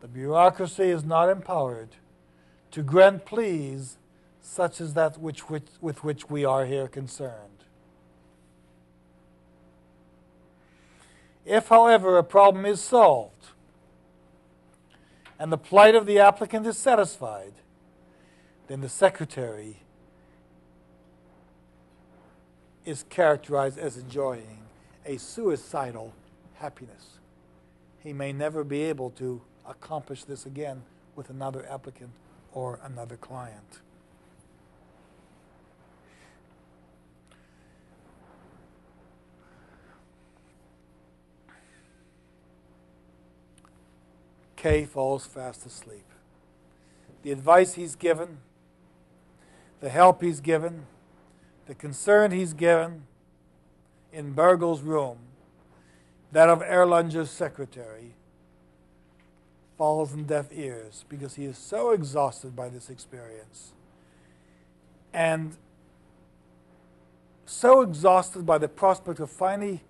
the bureaucracy is not empowered to grant pleas such as that with which we are here concerned. If, however, a problem is solved and the plight of the applicant is satisfied, then the secretary is characterized as enjoying a suicidal happiness. He may never be able to accomplish this again with another applicant or another client. Kay falls fast asleep. The advice he's given, the help he's given, the concern he's given in Bergel's room, that of Erlanger's secretary, falls on deaf ears because he is so exhausted by this experience and so exhausted by the prospect of finally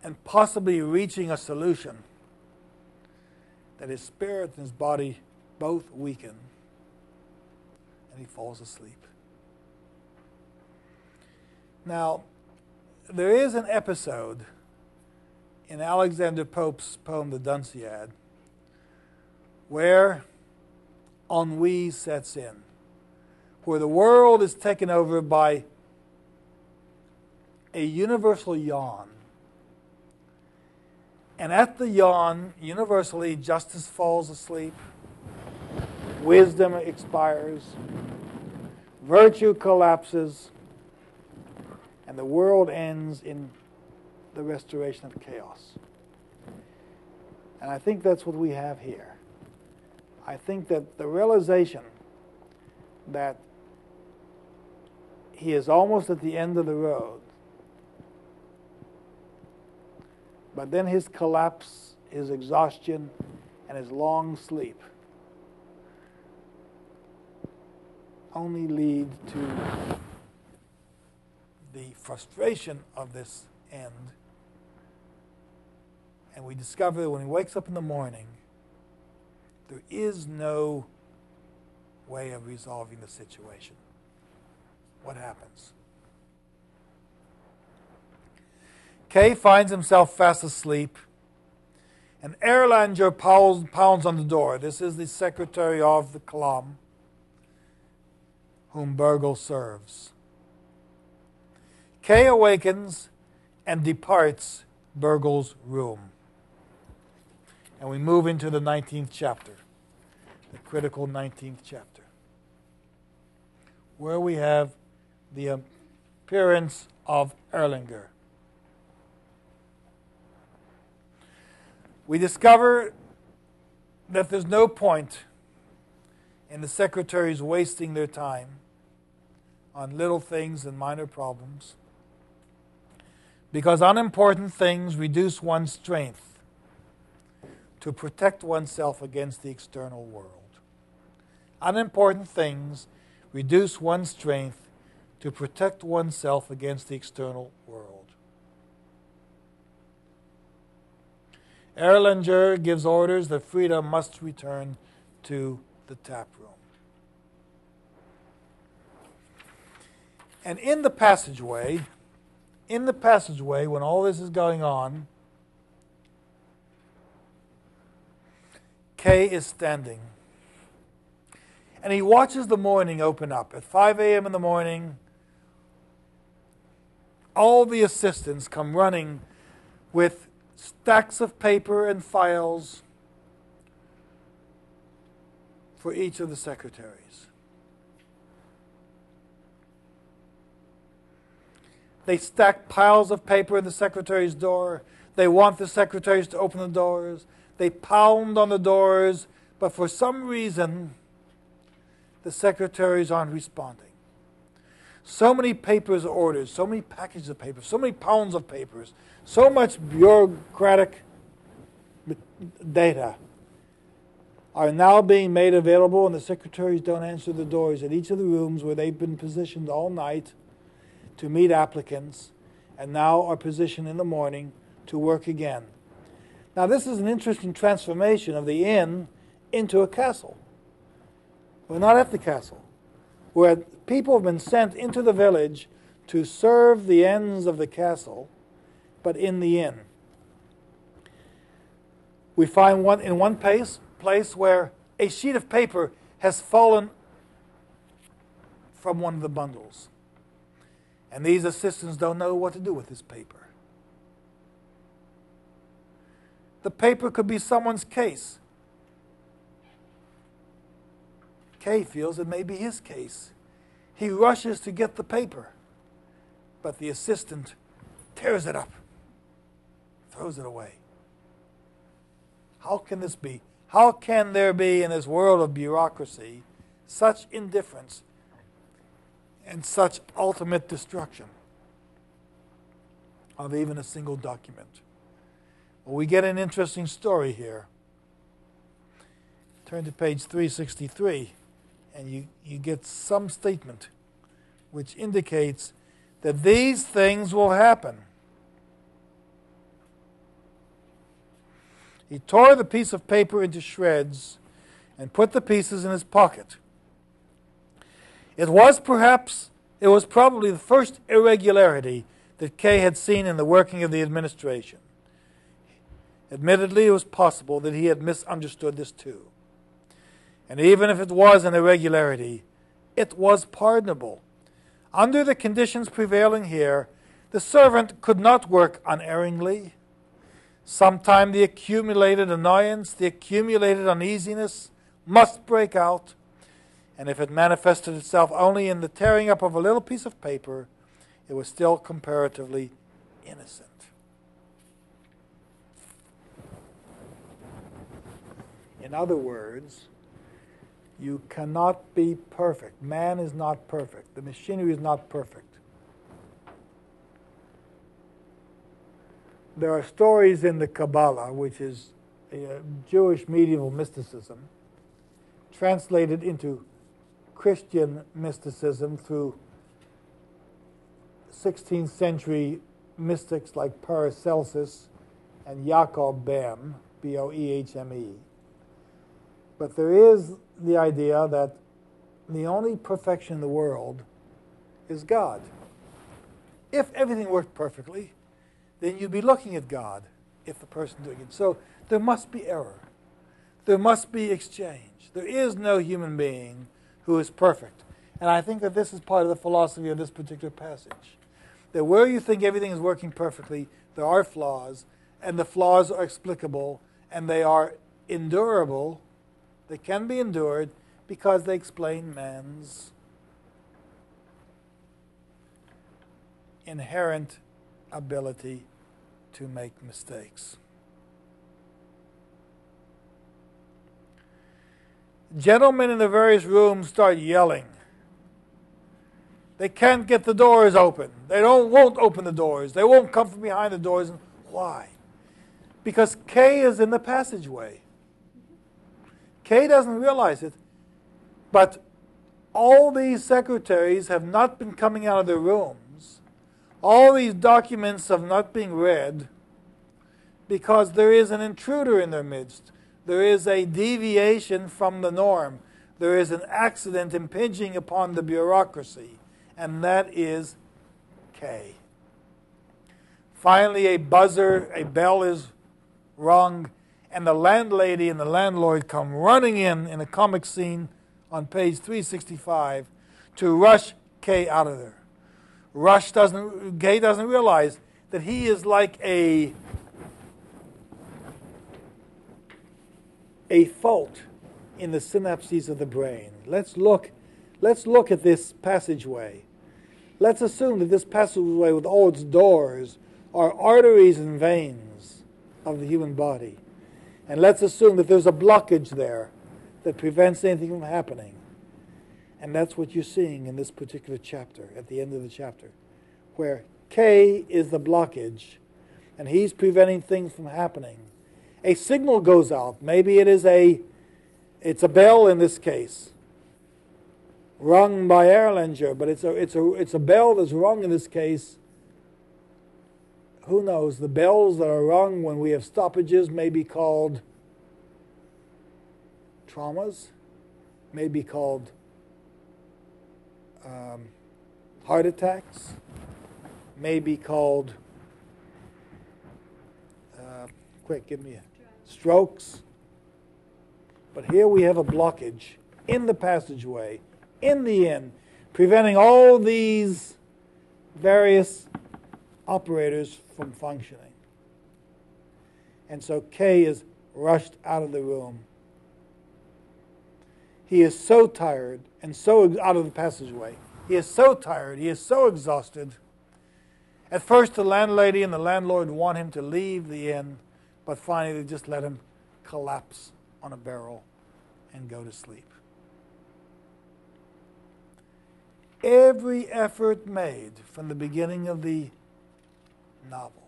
and possibly reaching a solution that his spirit and his body both weaken and he falls asleep. Now, there is an episode in Alexander Pope's poem, The Dunciad, where ennui sets in, where the world is taken over by a universal yawn. And at the yawn, universally, justice falls asleep, wisdom expires, virtue collapses, and the world ends in the restoration of chaos. And I think that's what we have here. I think that the realization that he is almost at the end of the road, but then his collapse, his exhaustion, and his long sleep only lead to the frustration of this end. And we discover that when he wakes up in the morning, there is no way of resolving the situation. What happens? Kay finds himself fast asleep, and Erlanger pounds on the door. This is the secretary of the Column, whom Bergel serves. Kay awakens and departs Bergel's room. And we move into the 19th chapter, the critical 19th chapter, where we have the appearance of Erlanger. We discover that there's no point in the secretaries wasting their time on little things and minor problems, because unimportant things reduce one's strength to protect oneself against the external world. Unimportant things reduce one's strength to protect oneself against the external world. Erlanger gives orders that Frida must return to the tap room. And in the passageway, when all this is going on, Kay is standing. And he watches the morning open up. At 5 a.m. in the morning, all the assistants come running with stacks of paper and files for each of the secretaries. They stack piles of paper in the secretary's door. They want the secretaries to open the doors. They pound on the doors, but for some reason, the secretaries aren't responding. So many papers are ordered, so many packages of paper, so many pounds of papers, so much bureaucratic data are now being made available, and the secretaries don't answer the doors at each of the rooms where they've been positioned all night to meet applicants, and now are positioned in the morning to work again. Now, this is an interesting transformation of the inn into a castle. We're not at the castle. Where people have been sent into the village to serve the ends of the castle, but in the inn. We find one place where a sheet of paper has fallen from one of the bundles. And these assistants don't know what to do with this paper. The paper could be someone's case. Kay feels it may be his case. He rushes to get the paper, but the assistant tears it up, throws it away. How can this be? How can there be in this world of bureaucracy such indifference and such ultimate destruction of even a single document. Well, we get an interesting story here. Turn to page 363, and you get some statement which indicates that these things will happen. He tore the piece of paper into shreds and put the pieces in his pocket. It was probably the first irregularity that Kay had seen in the working of the administration. Admittedly, it was possible that he had misunderstood this too. And even if it was an irregularity, it was pardonable. Under the conditions prevailing here, the servant could not work unerringly. Sometime the accumulated annoyance, the accumulated uneasiness must break out, and if it manifested itself only in the tearing up of a little piece of paper, it was still comparatively innocent. In other words, you cannot be perfect. Man is not perfect. The machinery is not perfect. There are stories in the Kabbalah, which is Jewish medieval mysticism, translated into Christian mysticism through 16th century mystics like Paracelsus and Jacob Boehme, Boehme. But there is the idea that the only perfection in the world is God. If everything worked perfectly, then you'd be looking at God if the person doing it. So there must be error. There must be exchange. There is no human being who is perfect. And I think that this is part of the philosophy of this particular passage. That where you think everything is working perfectly, there are flaws, and the flaws are explicable, and they are endurable. They can be endured because they explain man's inherent ability to make mistakes. Gentlemen in the various rooms start yelling. They can't get the doors open. They won't open the doors. They won't come from behind the doors. Why? Because Kay is in the passageway. Kay doesn't realize it, but all these secretaries have not been coming out of their rooms. All these documents have not been read because there is an intruder in their midst. There is a deviation from the norm. There is an accident impinging upon the bureaucracy, and that is Kay. Finally, a bell is rung, and the landlady and the landlord come running in a comic scene on page 365 to rush Kay out of there. Kay doesn't realize that he is like a fault in the synapses of the brain. Let's look at this passageway. Let's assume that this passageway with all its doors are arteries and veins of the human body. And let's assume that there's a blockage there that prevents anything from happening. And that's what you're seeing in this particular chapter, at the end of the chapter, where K is the blockage, and he's preventing things from happening. A signal goes out. Maybe it's a bell in this case, rung by Erlanger, but it's a bell that's rung in this case. Who knows? The bells that are rung when we have stoppages may be called traumas, may be called heart attacks, may be called, quick, give me strokes. But here we have a blockage in the passageway, in the inn, preventing all these various operators from functioning. And so Kay is rushed out of the room. He is so tired and so out of the passageway. He is so tired. He is so exhausted. At first, the landlady and the landlord want him to leave the inn, but finally they just let him collapse on a barrel and go to sleep. every effort made from the beginning of the novel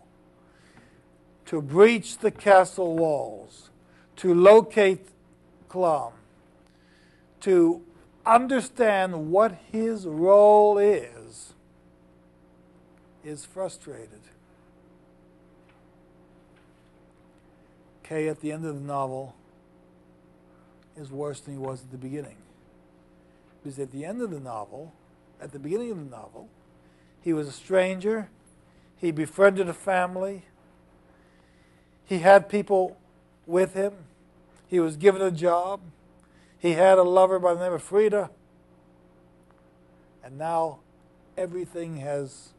to breach the castle walls, to locate Clum, to understand what his role is frustrated. Kay, at the end of the novel, is worse than he was at the beginning. Because at the end of the novel, at the beginning of the novel, he was a stranger, he befriended a family, he had people with him, he was given a job, he had a lover by the name of Frida, and now everything has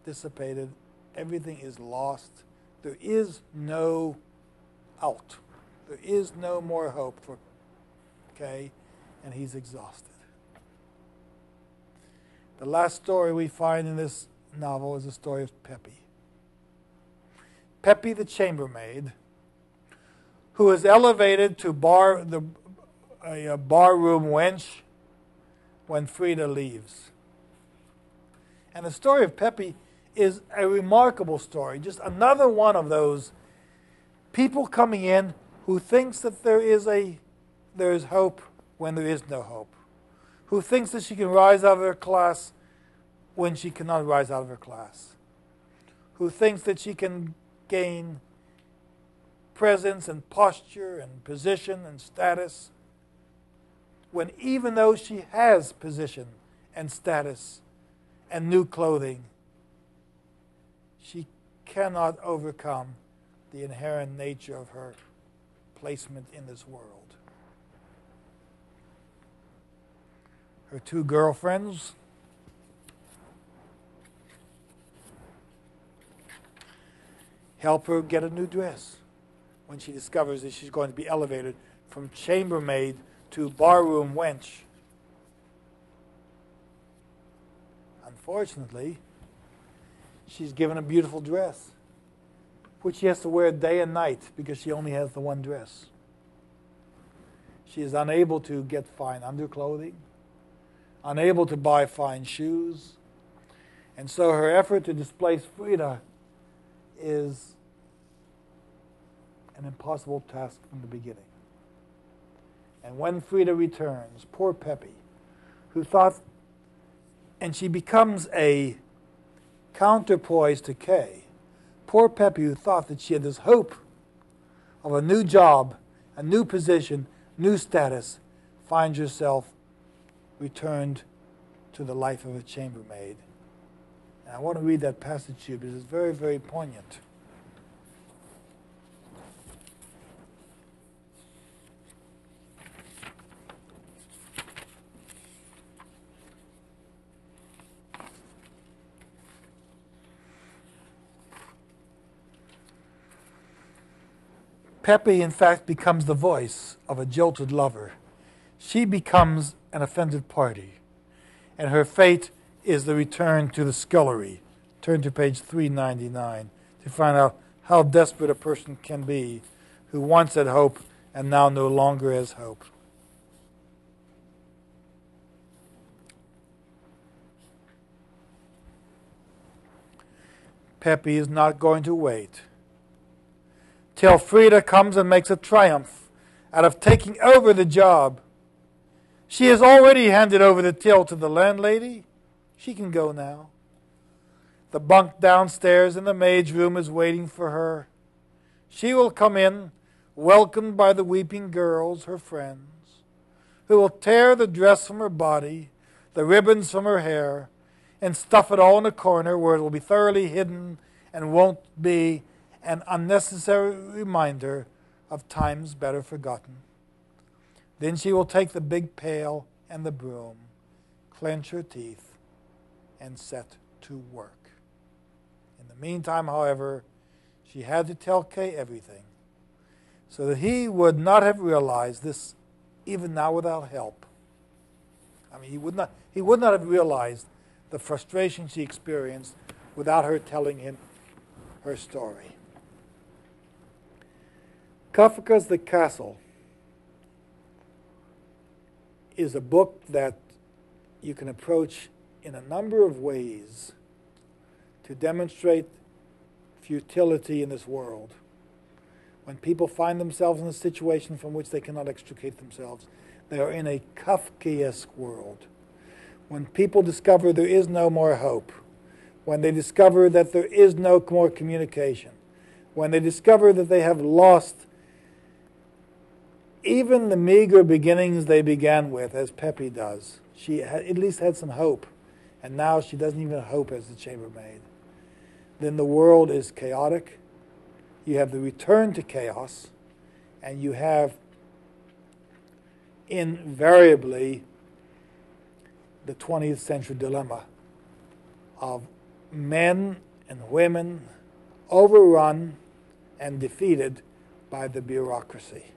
dissipated, everything is lost. There is no out. There is no more hope for Kay, and he's exhausted. The last story we find in this novel is the story of Peppy. Peppy, the chambermaid, who is elevated to a barroom wench when Frida leaves. And the story of Peppy is a remarkable story. Just another one of those people coming in who thinks that there is hope when there is no hope. Who thinks that she can rise out of her class when she cannot rise out of her class. Who thinks that she can gain presence and posture and position and status when even though she has position and status and new clothing, she cannot overcome the inherent nature of her placement in this world. Her two girlfriends help her get a new dress when she discovers that she's going to be elevated from chambermaid to barroom wench. Unfortunately, she's given a beautiful dress, which she has to wear day and night because she only has the one dress. She is unable to get fine underclothing, unable to buy fine shoes, and so her effort to displace Frida is an impossible task from the beginning. And when Frida returns, poor Peppy, who thought, and she becomes a counterpoise to Kay, poor Peppy, who thought that she had this hope of a new job, a new position, new status, finds herself returned to the life of a chambermaid. And I want to read that passage to you because it's very, very poignant. Peppy, in fact, becomes the voice of a jilted lover. She becomes an offended party, and her fate is the return to the scullery. Turn to page 399 to find out how desperate a person can be who once had hope and now no longer has hope. Peppy is not going to wait till Frida comes and makes a triumph out of taking over the job. She has already handed over the till to the landlady. She can go now. The bunk downstairs in the maid's room is waiting for her. She will come in, welcomed by the weeping girls, her friends, who will tear the dress from her body, the ribbons from her hair, and stuff it all in a corner where it will be thoroughly hidden and won't be an unnecessary reminder of times better forgotten. Then she will take the big pail and the broom, clench her teeth, and set to work. In the meantime, however, she had to tell Kay everything, so that he would not have realized this even now without help. I mean, he would not have realized the frustration she experienced without her telling him her story. Kafka's The Castle is a book that you can approach in a number of ways to demonstrate futility in this world. When people find themselves in a situation from which they cannot extricate themselves, they are in a Kafkaesque world. When people discover there is no more hope, when they discover that there is no more communication, when they discover that they have lost even the meager beginnings they began with, as Pepe does. She at least had some hope, and now she doesn't even hope as the chambermaid. Then the world is chaotic. You have the return to chaos, and you have invariably the 20th century dilemma of men and women overrun and defeated by the bureaucracy.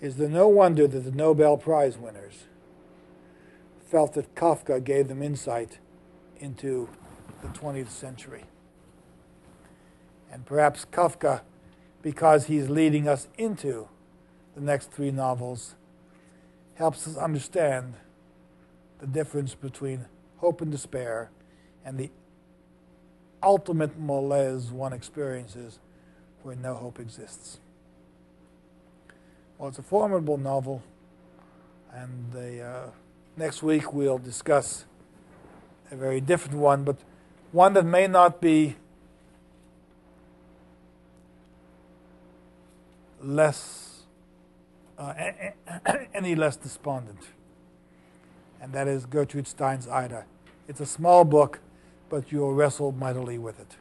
Is there no wonder that the Nobel Prize winners felt that Kafka gave them insight into the 20th century? And perhaps Kafka, because he's leading us into the next three novels, helps us understand the difference between hope and despair and the ultimate malaise one experiences where no hope exists. Well, it's a formidable novel, and next week we'll discuss a very different one, but one that may not be any less despondent, and that is Gertrude Stein's Ida. It's a small book, but you'll wrestle mightily with it.